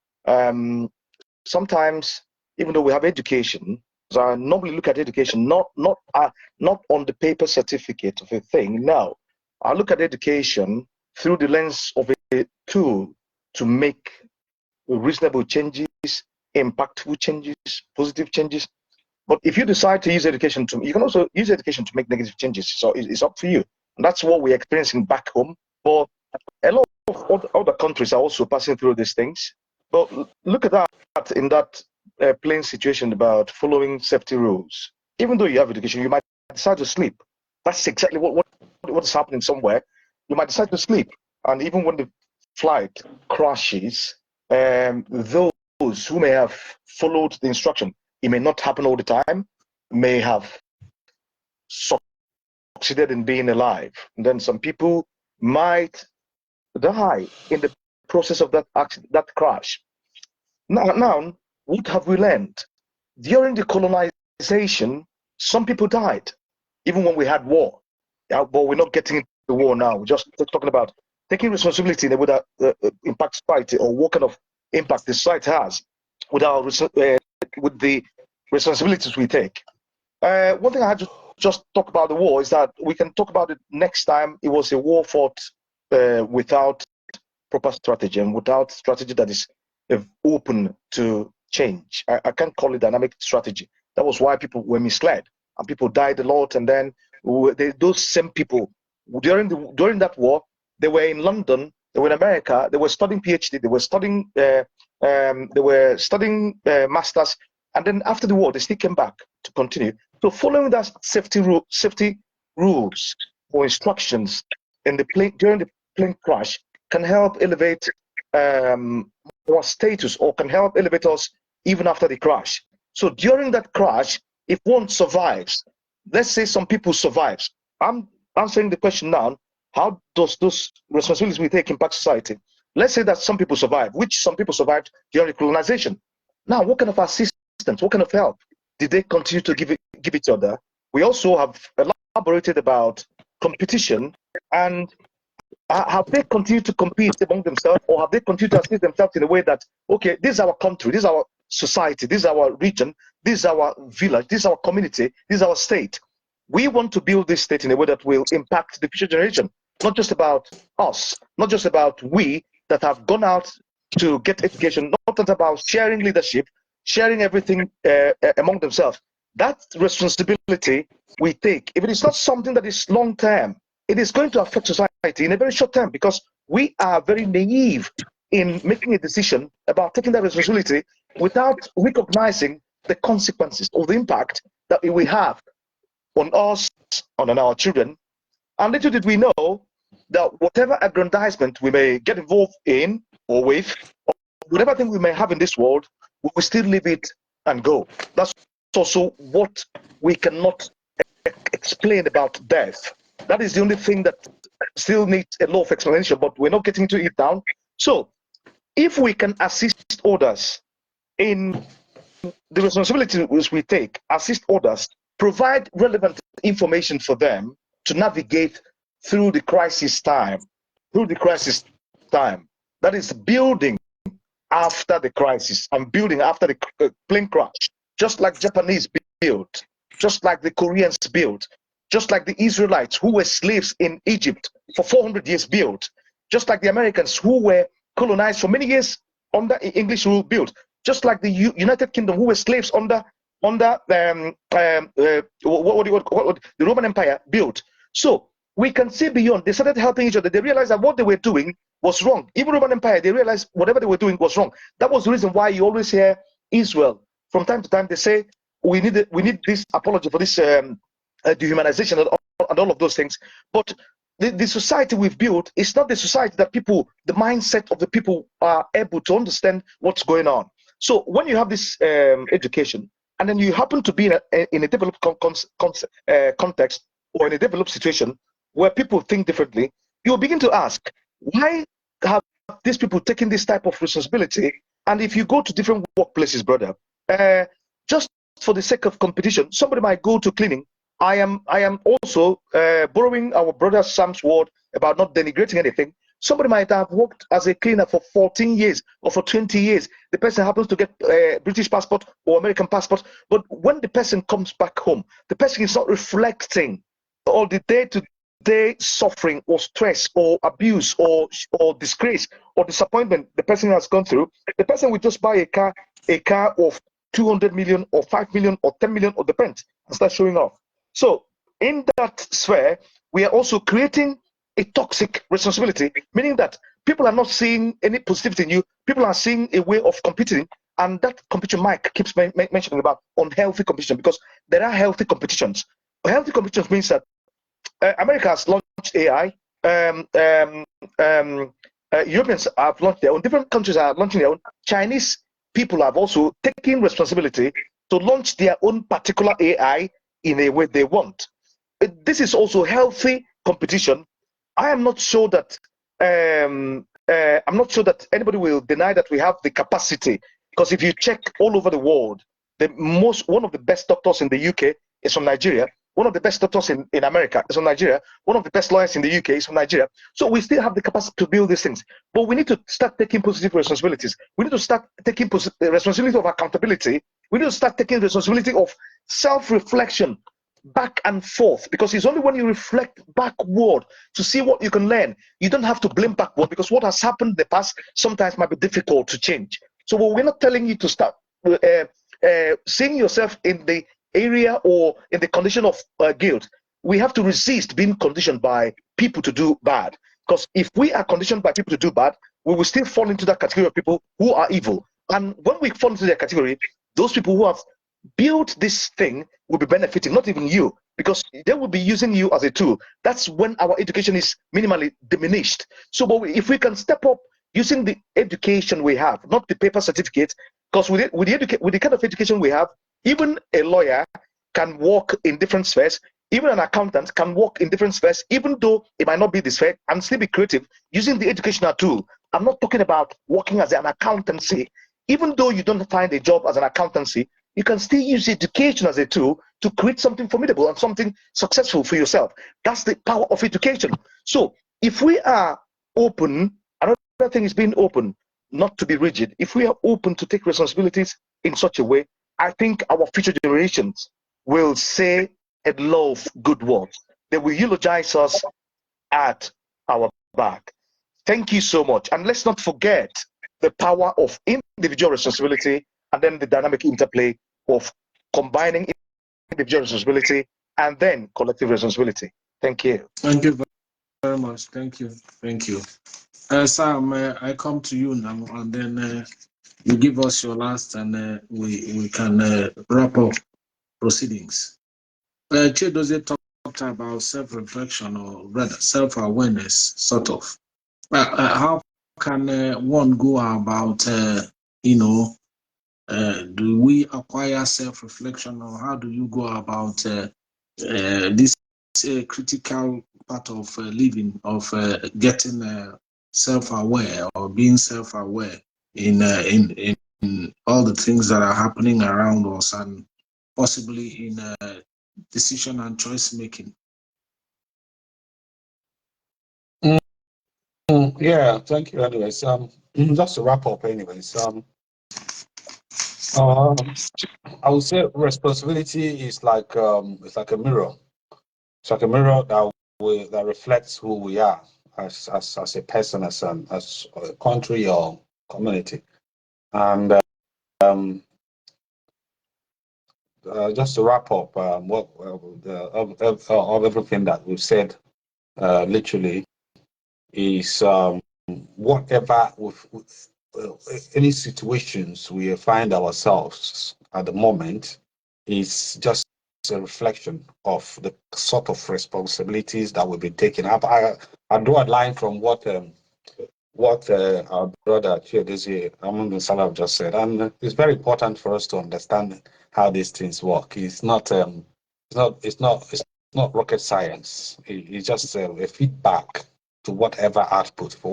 sometimes, even though we have education, so I normally look at education not on the paper certificate of a thing. No, I look at education through the lens of a tool to make reasonable changes, impactful changes, positive changes. But if you decide to use education you can also use education to make negative changes. So it's up to you. And that's what we're experiencing back home. But a lot of other countries are also passing through these things. But look at that in that plain situation about following safety rules. Even though you have education, you might decide to sleep. That's exactly what is happening somewhere. You might decide to sleep. And even when the flight crashes, those who may have followed the instruction, it may not happen all the time, may have succeeded in being alive. And then some people might die in the process of that accident, that crash. Now, what have we learned? During the colonization, some people died, even when we had war. But we're not getting into the war now. We're just talking about taking responsibility in a way that impacts society, or what kind of impact the society has with the responsibilities we take. One thing I had to just talk about the war is that we can talk about it next time. It was a war fought without proper strategy, and without strategy that is open to change. I can't call it dynamic strategy. That was why people were misled and people died a lot. And then those same people during that war, they were in London, they were in America, they were studying PhD, they were studying masters, and then after the war they still came back to continue. So following that safety rules or instructions in the plane during the plane crash can help elevate our status, or can help elevate us even after the crash. So during that crash, if one survives, let's say some people survive. I'm answering the question now: how does those responsibilities we take impact society? Let's say that some people survive, which some people survived during colonization. Now, what kind of assistance, what kind of help did they continue to give each other? We also have elaborated about competition, and have they continued to compete among themselves, or have they continued to assist themselves in a way that, okay, this is our country, this is our society, this is our region, this is our village, this is our community, this is our state. We want to build this state in a way that will impact the future generation, not just about us, not just about we that have gone out to get education, not just about sharing leadership, sharing everything among themselves. That responsibility we take, if it is not something that is long term, it is going to affect society in a very short term, because we are very naive in making a decision about taking that responsibility without recognizing the consequences or the impact that it will have on us, on our children. And little did we know that whatever aggrandizement we may get involved in or with, or whatever thing we may have in this world, we will still leave it and go. That's also what we cannot explain about death. That is the only thing that still needs a lot of explanation, but we're not getting to it now. So if we can assist others in the responsibilities we take, assist others, provide relevant information for them to navigate through the crisis time, that is building after the crisis and building after the plane crash, just like Japanese built, just like the Koreans built, just like the Israelites who were slaves in Egypt for 400 years built, just like the Americans who were colonized for many years under English rule built, just like the United Kingdom who were slaves under the Roman Empire built. So we can see beyond. They started helping each other. They realized that what they were doing was wrong. Even Roman Empire, they realized whatever they were doing was wrong. That was the reason why you always hear Israel from time to time. They say we need this apology for this dehumanization and all of those things. But the society we've built is not the society that people, the mindset of the people are able to understand what's going on. So when you have this education, and then you happen to be in a developed context or in a developed situation where people think differently, you'll begin to ask, why have these people taken this type of responsibility? And if you go to different workplaces, brother, just for the sake of competition, somebody might go to cleaning. I am also borrowing our brother Sam's word about not denigrating anything. Somebody might have worked as a cleaner for 14 years or for 20 years. The person happens to get a British passport or American passport. But when the person comes back home, the person is not reflecting all the day-to-day suffering or stress or abuse or disgrace or disappointment the person has gone through. The person will just buy a car of 200 million or 5 million or 10 million, or depends, and start showing off. So in that sphere, we are also creating a toxic responsibility, meaning that people are not seeing any positivity in you. People are seeing a way of competing, and that competition Mike keeps mentioning about unhealthy competition, because there are healthy competitions. Healthy competitions means that America has launched AI, Europeans have launched their own, different countries are launching their own. Chinese people have also taken responsibility to launch their own particular AI in a way they want. This is also healthy competition. I am not sure that anybody will deny that we have the capacity, because if you check all over the world, one of the best doctors in the UK is from Nigeria. One of the best doctors in America is from Nigeria. One of the best lawyers in the UK is from Nigeria. So we still have the capacity to build these things, but we need to start taking positive responsibilities. We need to start taking responsibility of accountability. We need to start taking responsibility of self-reflection, back and forth, because it's only when you reflect backward to see what you can learn. You don't have to blame backward, because what has happened in the past sometimes might be difficult to change. So we're not telling you to start seeing yourself in the area or in the condition of guilt. We have to resist being conditioned by people to do bad, because if we are conditioned by people to do bad, we will still fall into that category of people who are evil. And when we fall into their category, those people who have built this thing will be benefiting, not even you, because they will be using you as a tool. That's when our education is minimally diminished. So but if we can step up using the education we have, not the paper certificate, because with the kind of education we have, even a lawyer can work in different spheres, even an accountant can work in different spheres, even though it might not be the sphere, and still be creative using the educational tool. I'm not talking about working as an accountancy. Even though you don't find a job as an accountancy, you can still use education as a tool to create something formidable and something successful for yourself. That's the power of education. So if we are open, another thing is being open, not to be rigid. If we are open to take responsibilities in such a way, I think our future generations will say and love good words. They will eulogize us at our back. Thank you so much. And let's not forget the power of individual responsibility and then the dynamic interplay of combining individual responsibility and then collective responsibility. Thank you. Thank you very much. Thank you. Thank you. Sam, I come to you now, and then you give us your last, and we can wrap up proceedings. Chidozie talked about self-reflection, or rather self-awareness, sort of. How can one go about, do we acquire self-reflection, or how do you go about this critical part of living, of getting self-aware or being self-aware in all the things that are happening around us, and possibly in decision and choice making? Yeah, thank you. Anyways, just to wrap up. Anyways, I would say responsibility is like it's like a mirror. It's like a mirror that reflects who we are as a person, as a country or community. And just to wrap up, what of everything that we've said, literally, is whatever with any situations we find ourselves at the moment is just a reflection of the sort of responsibilities that we've been taking. I draw a line from what our brother Chidozie Amundu Salah just said, and it's very important for us to understand how these things work. It's not rocket science. It's just a feedback to whatever output, for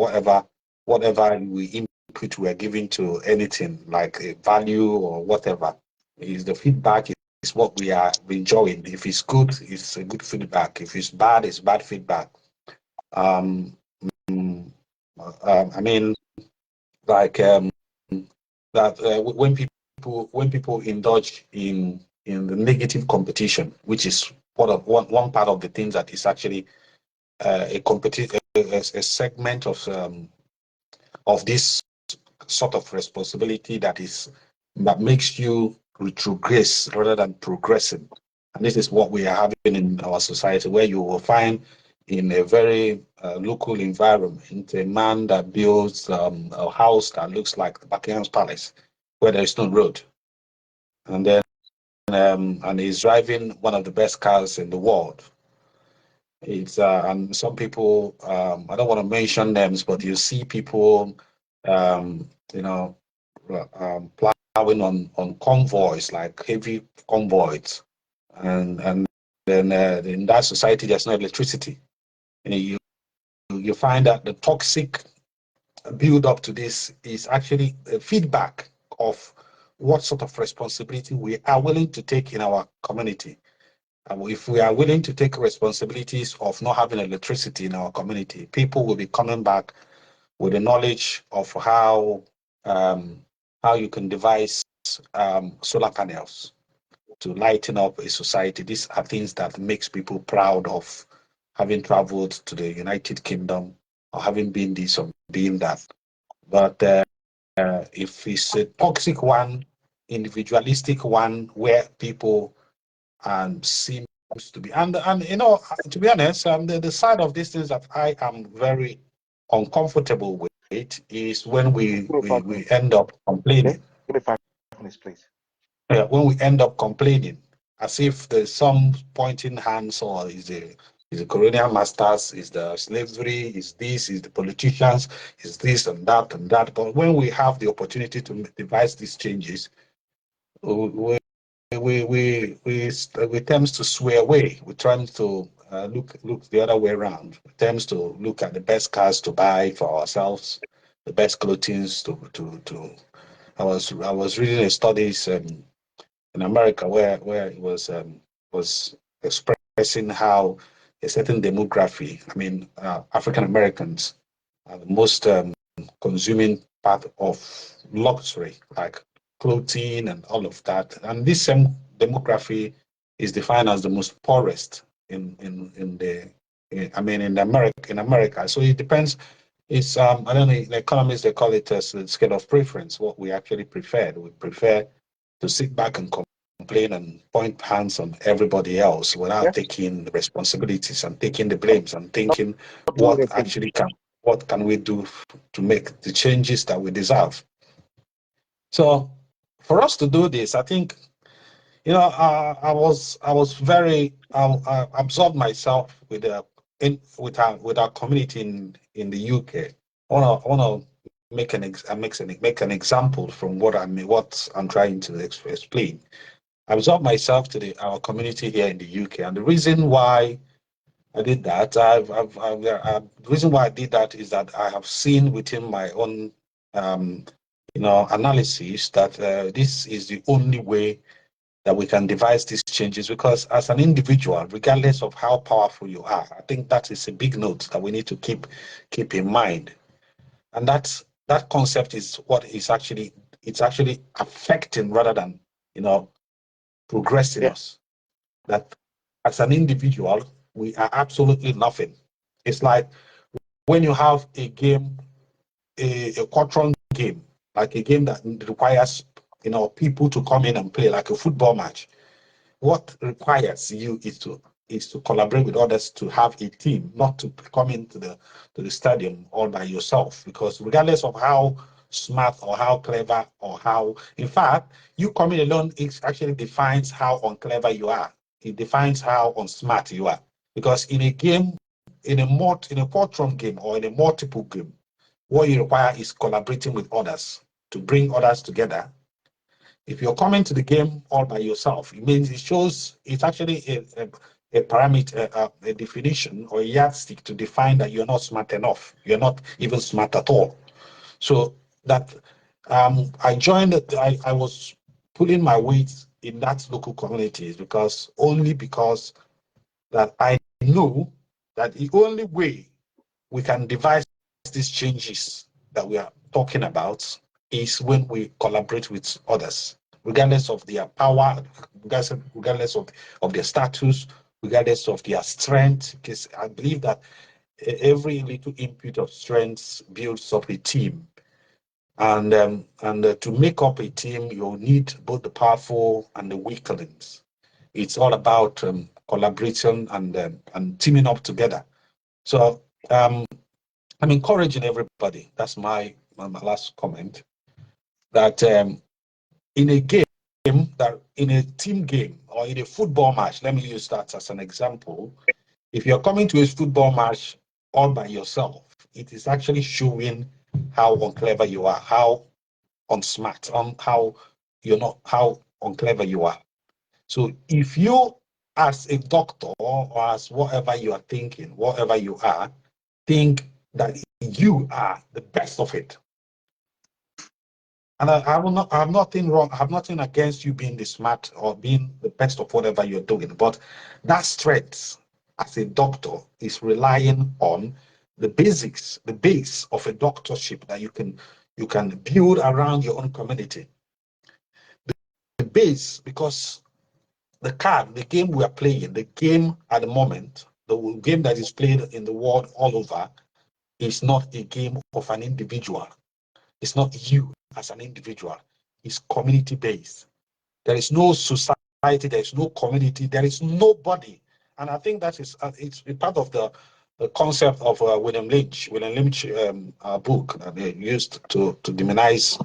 whatever input we are giving to anything, like a value or whatever. Is the feedback is what we are enjoying. If it's good, it's a good feedback. If it's bad, it's bad feedback. I mean, like that when people indulge in the negative competition, which is one part of the things that is actually a segment of this sort of responsibility that makes you retrogress rather than progressing. And this is what we are having in our society, where you will find in a very local environment a man that builds a house that looks like the Buckingham Palace, where there is no road, and then and he's driving one of the best cars in the world. It's and some people, I don't want to mention names, but you see people, you know, plowing on convoys, like heavy convoys, and then in that society there's no electricity. And you find that the toxic build up to this is actually a feedback of what sort of responsibility we are willing to take in our community. If we are willing to take responsibilities of not having electricity in our community, people will be coming back with the knowledge of how you can devise solar panels to lighten up a society. These are things that makes people proud of having traveled to the United Kingdom or having been this or being that. But if it's a toxic one, individualistic one, where people seem to be, and you know, to be honest, the side of these things that I am very uncomfortable with it is when we end up complaining. Give me 5 minutes, please. Yeah, when we end up complaining, as if there's some pointing hands, or is the colonial masters, is the slavery, is this, is the politicians, is this and that and that. But when we have the opportunity to devise these changes, we tend to sway away. We tend to look the other way around. We tend to look at the best cars to buy for ourselves, the best clothing to. I was reading a studies in America where it was expressing how a certain demography. I mean, African Americans are the most consuming part of luxury, like clothing and all of that. And this same demography is defined as the most poorest in the in America. So it depends. It's I don't know, the economists they call it as a scale of preference. What we actually prefer. We prefer to sit back and complain and point hands on everybody else Yeah. without taking the responsibilities and taking the blames and thinking Not do what can we do to make the changes that we deserve. So for us to do this, I think I was very I absorbed myself with with our community in the UK. I wanna make an example from what I'm trying to explain. I absorbed myself to our community here in the UK, and the reason why I did that, the reason why I did that is that I have seen within my own analysis that this is the only way that we can devise these changes, because as an individual, regardless of how powerful you are, I think that is a big note that we need to keep in mind. And that concept is what is actually affecting rather than progressing Yeah. us. That as an individual, we are absolutely nothing. It's like when you have a game, a quadron game, like a game that requires people to come in and play, like a football match. What requires you is to collaborate with others, to have a team, not to come into the stadium all by yourself. Because regardless of how smart or how clever or how, in fact, you coming alone, it actually defines how unclever you are. It defines how unsmart you are. Because in a game, in a quadron game or in a multiple game, what you require is collaborating with others to bring others together. If you're coming to the game all by yourself, it shows it's actually a parameter, a definition or a yardstick to define that you're not smart enough. You're not even smart at all. So that I joined it, I was pulling my weight in that local communities because that I knew that the only way we can devise these changes that we are talking about is when we collaborate with others, regardless of their power, regardless of their status, regardless of their strength. Because I believe that every little input of strength builds up a team. And to make up a team, you need both the powerful and the weaklings. It's all about collaboration and teaming up together. So I'm encouraging everybody. That's my last comment. That in a game, that in a team game or in a football match, let me use that as an example. If you're coming to a football match all by yourself, it is actually showing how unclever you are, how unsmart, how unclever you are. So if you, as a doctor or as whatever you are thinking, whatever you are, think that you are the best of it. And I will not, I have nothing wrong, I have nothing against you being the smart or being the best of whatever you're doing. But that strength as a doctor is relying on the basics, the base of a doctorship that you can build around your own community. The base, because the game we are playing, the game at the moment, the game that is played in the world all over, is not a game of an individual. It's not you as an individual. It's community based. There is no society. There is no community. There is nobody. And I think that is it's part of the concept of William Lynch book that they used to demonize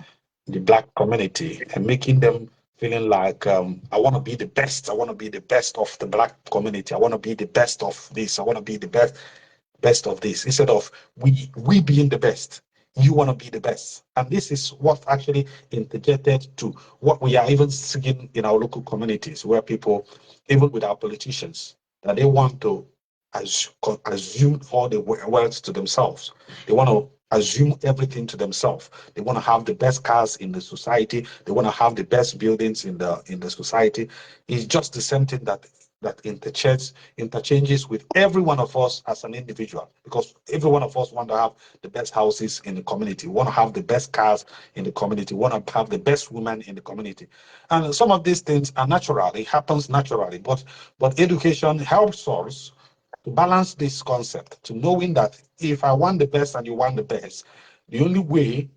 the black community and making them feeling like I want to be the best. I want to be the best of the black community. I want to be the best of this. I want to be the best of this, instead of we being the best. You want to be the best. And this is what actually interjected to what we are even seeing in our local communities, where people, even with our politicians, that they want to assume all the wealth to themselves. They want to assume everything to themselves. They want to have the best cars in the society. They want to have the best buildings in the society. It's just the same thing that that interchanges with every one of us as an individual, because every one of us want to have the best houses in the community, want to have the best cars in the community, want to have the best women in the community. And some of these things are natural. It happens naturally, but education helps us to balance this concept, to knowing that if I want the best and you want the best, the only way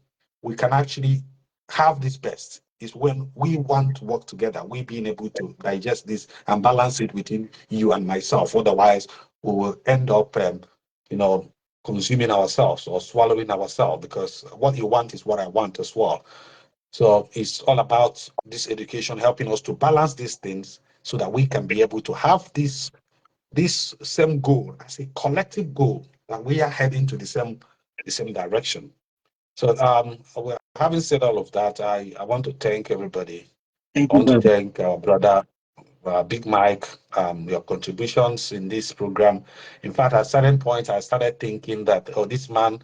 we can actually have this best is when we want to work together, we being able to digest this and balance it within you and myself. Otherwise, we will end up, consuming ourselves or swallowing ourselves, because what you want is what I want as well. So it's all about this education helping us to balance these things so that we can be able to have this same goal as a collective goal, that we are heading to the same direction. So having said all of that, I want to thank everybody. Thank I you want to very much. thank our brother Big Mike, your contributions in this program. In fact, at a certain point, I started thinking that, oh, this man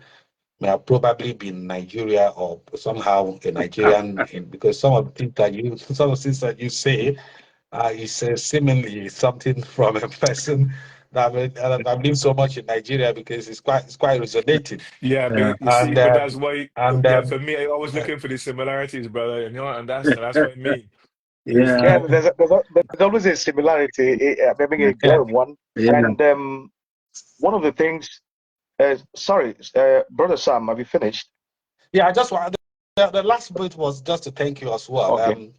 may have probably been Nigeria or somehow a Nigerian, because some of the things that you say, is seemingly something from a person that I've lived so much in Nigeria, because it's quite resonating. Yeah, Yeah. but you see, And but that's why. and Yeah, for me, I was looking for the similarities, brother. And that's what I mean. Is Yeah. Yeah, there's always a similarity, maybe a yeah, glaring one. Yeah. And one of the things, sorry, Brother Sam, have you finished? yeah. I just want the last bit was just to thank you as well. Okay.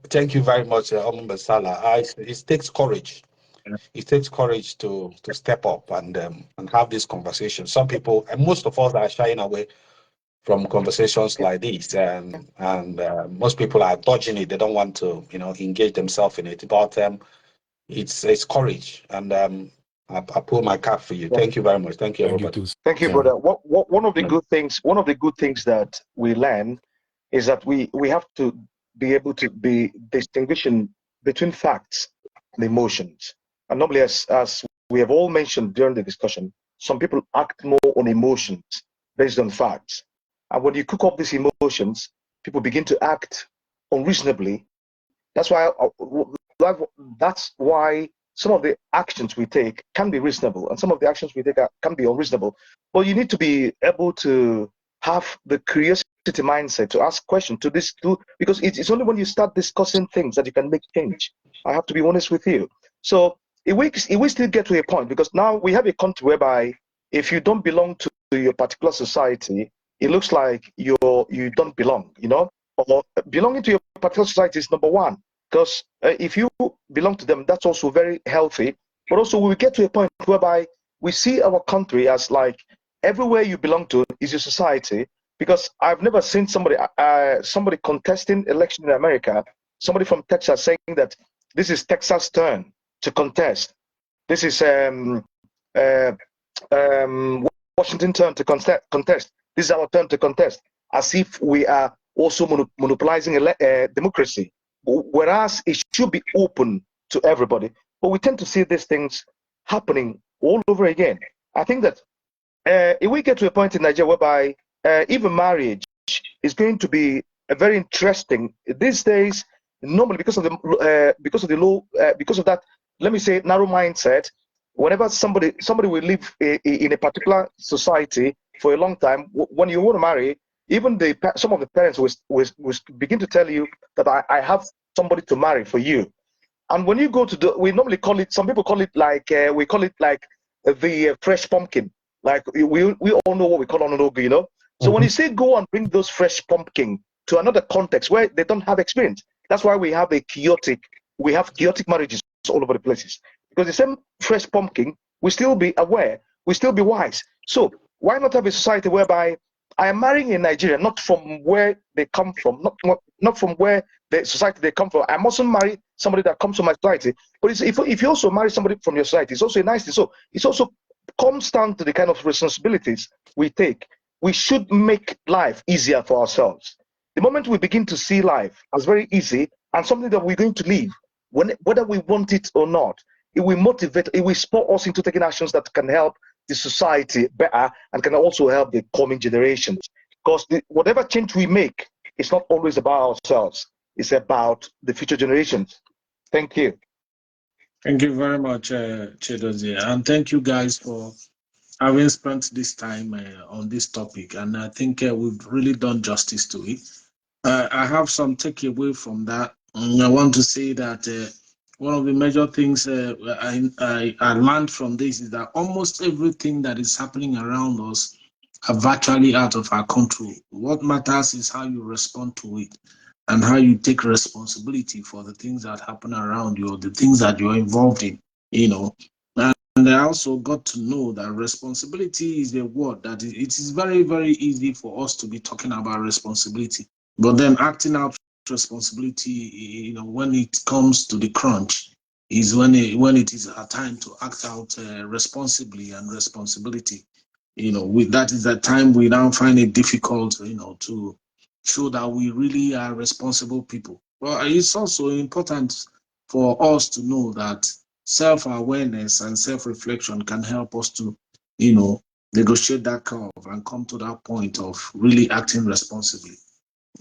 Thank you very much, Omumbe Salah. It takes courage. It takes courage to step up and have this conversation. Some people, and most of us, are shying away from conversations like this, and most people are dodging it. They don't want to, engage themselves in it. But it's courage, and I pull my cap for you. Yeah. Thank you very much. Thank you, thank you everybody. too. Thank you, Yeah. brother. One of the good things, that we learn is that we have to be able to be distinguishing between facts and emotions. And normally, as we have all mentioned during the discussion, some people act more on emotions based on facts. And when you cook up these emotions, people begin to act unreasonably. That's why that's why some of the actions we take can be reasonable, and some of the actions we take can be unreasonable. But you need to be able to have the curiosity mindset to ask questions because it's only when you start discussing things that you can make change. I have to be honest with you. So if we still get to a point, because now we have a country whereby if you don't belong to your particular society, it looks like you don't belong, or belonging to your particular society is number one, because if you belong to them, that's also very healthy. But also, we get to a point whereby we see our country as like everywhere you belong to is your society. Because I've never seen somebody contesting election in America, somebody from Texas saying that this is Texas' turn to contest. This is uh, Washington turn to contest. This is our turn to contest, as if we are also monopolizing democracy, whereas it should be open to everybody. But we tend to see these things happening all over again. I think that if we get to a point in Nigeria whereby even marriage is going to be very interesting these days, normally because of that, let me say, narrow mindset. Whenever somebody will live in a particular society for a long time, when you want to marry, even some of the parents will begin to tell you that I have somebody to marry for you. And when you go to we normally call it, some people call it like, we call it like the fresh pumpkin. Like we all know what we call ononogu. So when you say go and bring those fresh pumpkin to another context where they don't have experience, that's why we have chaotic marriages all over the places. Because the same fresh pumpkin will still be aware, will still be wise. So why not have a society whereby I am marrying in Nigeria, not from where they come from, not from where the society they come from. I mustn't marry somebody that comes from my society. But if you also marry somebody from your society, it's also a nice thing. So it's also comes down to the kind of responsibilities we take. We should make life easier for ourselves. The moment we begin to see life as very easy and something that we're going to live, whether we want it or not, it will motivate, it will spur us into taking actions that can help the society better and can also help the coming generations. Because whatever change we make, it's not always about ourselves. It's about the future generations. Thank you. Thank you very much, Chidozie. And thank you guys for having spent this time on this topic. And I think we've really done justice to it. I have some takeaway from that. I want to say that one of the major things I learned from this is that almost everything that is happening around us are virtually out of our control. What matters is how you respond to it and how you take responsibility for the things that happen around you or the things that you're involved in, you know. And I also got to know that responsibility is a word that it is very, very easy for us to be talking about responsibility. But then acting out responsibility, you know, when it comes to the crunch, is when it is our time to act out responsibly and responsibility. You know, with that is the time we now find it difficult, you know, to show that we really are responsible people. Well, it's also important for us to know that self-awareness and self-reflection can help us to, you know, negotiate that curve and come to that point of really acting responsibly.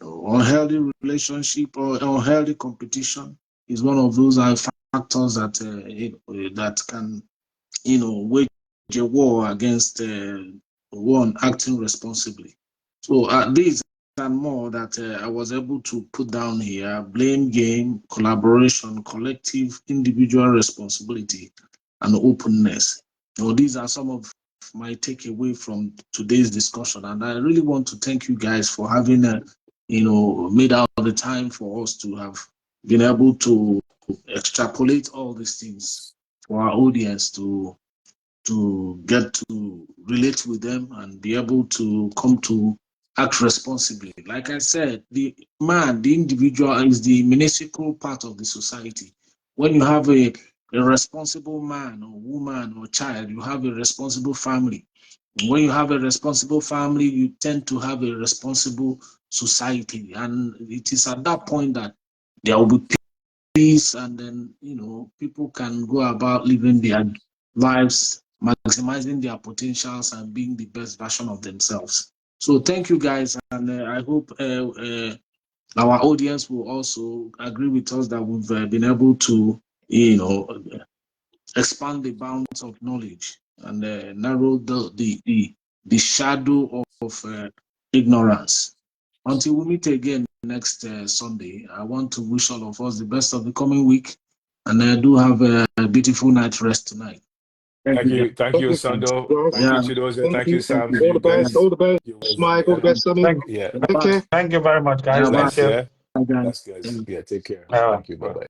Unhealthy relationship or unhealthy competition is one of those factors that that can, you know, wage a war against one acting responsibly. So these and more that I was able to put down here: blame game, collaboration, collective, individual responsibility, and openness. So these are some of my takeaway from today's discussion, and I really want to thank you guys for having you know, made out the time for us to have been able to extrapolate all these things for our audience to get to relate with them and be able to come to act responsibly. Like I said, the individual is the municipal part of the society. When you have a responsible man or woman or child, you have a responsible family. When you have a responsible family, you tend to have a responsible society. And it is at that point that there will be peace, and then, you know, people can go about living their lives, maximizing their potentials and being the best version of themselves. So thank you guys, and I hope our audience will also agree with us that we've been able to, you know, expand the bounds of knowledge and narrow the shadow of ignorance. Until we meet again next Sunday, I want to wish all of us the best of the coming week, and I do have a beautiful night rest tonight. Thank you. you, Thank Sando. you, Thank you, Yeah. Chidozie. Thank Thank you. you, Sam. All You the best. guys, All the best, you're welcome. Mike. All the Yeah, best, Sammy. yeah. Take care. Thank you very much, Be guys. Yeah, bye. Thank blessed. you. Yeah, Bye, guys. that's good. Yeah, take care. Bye. Thank you. Bye bye.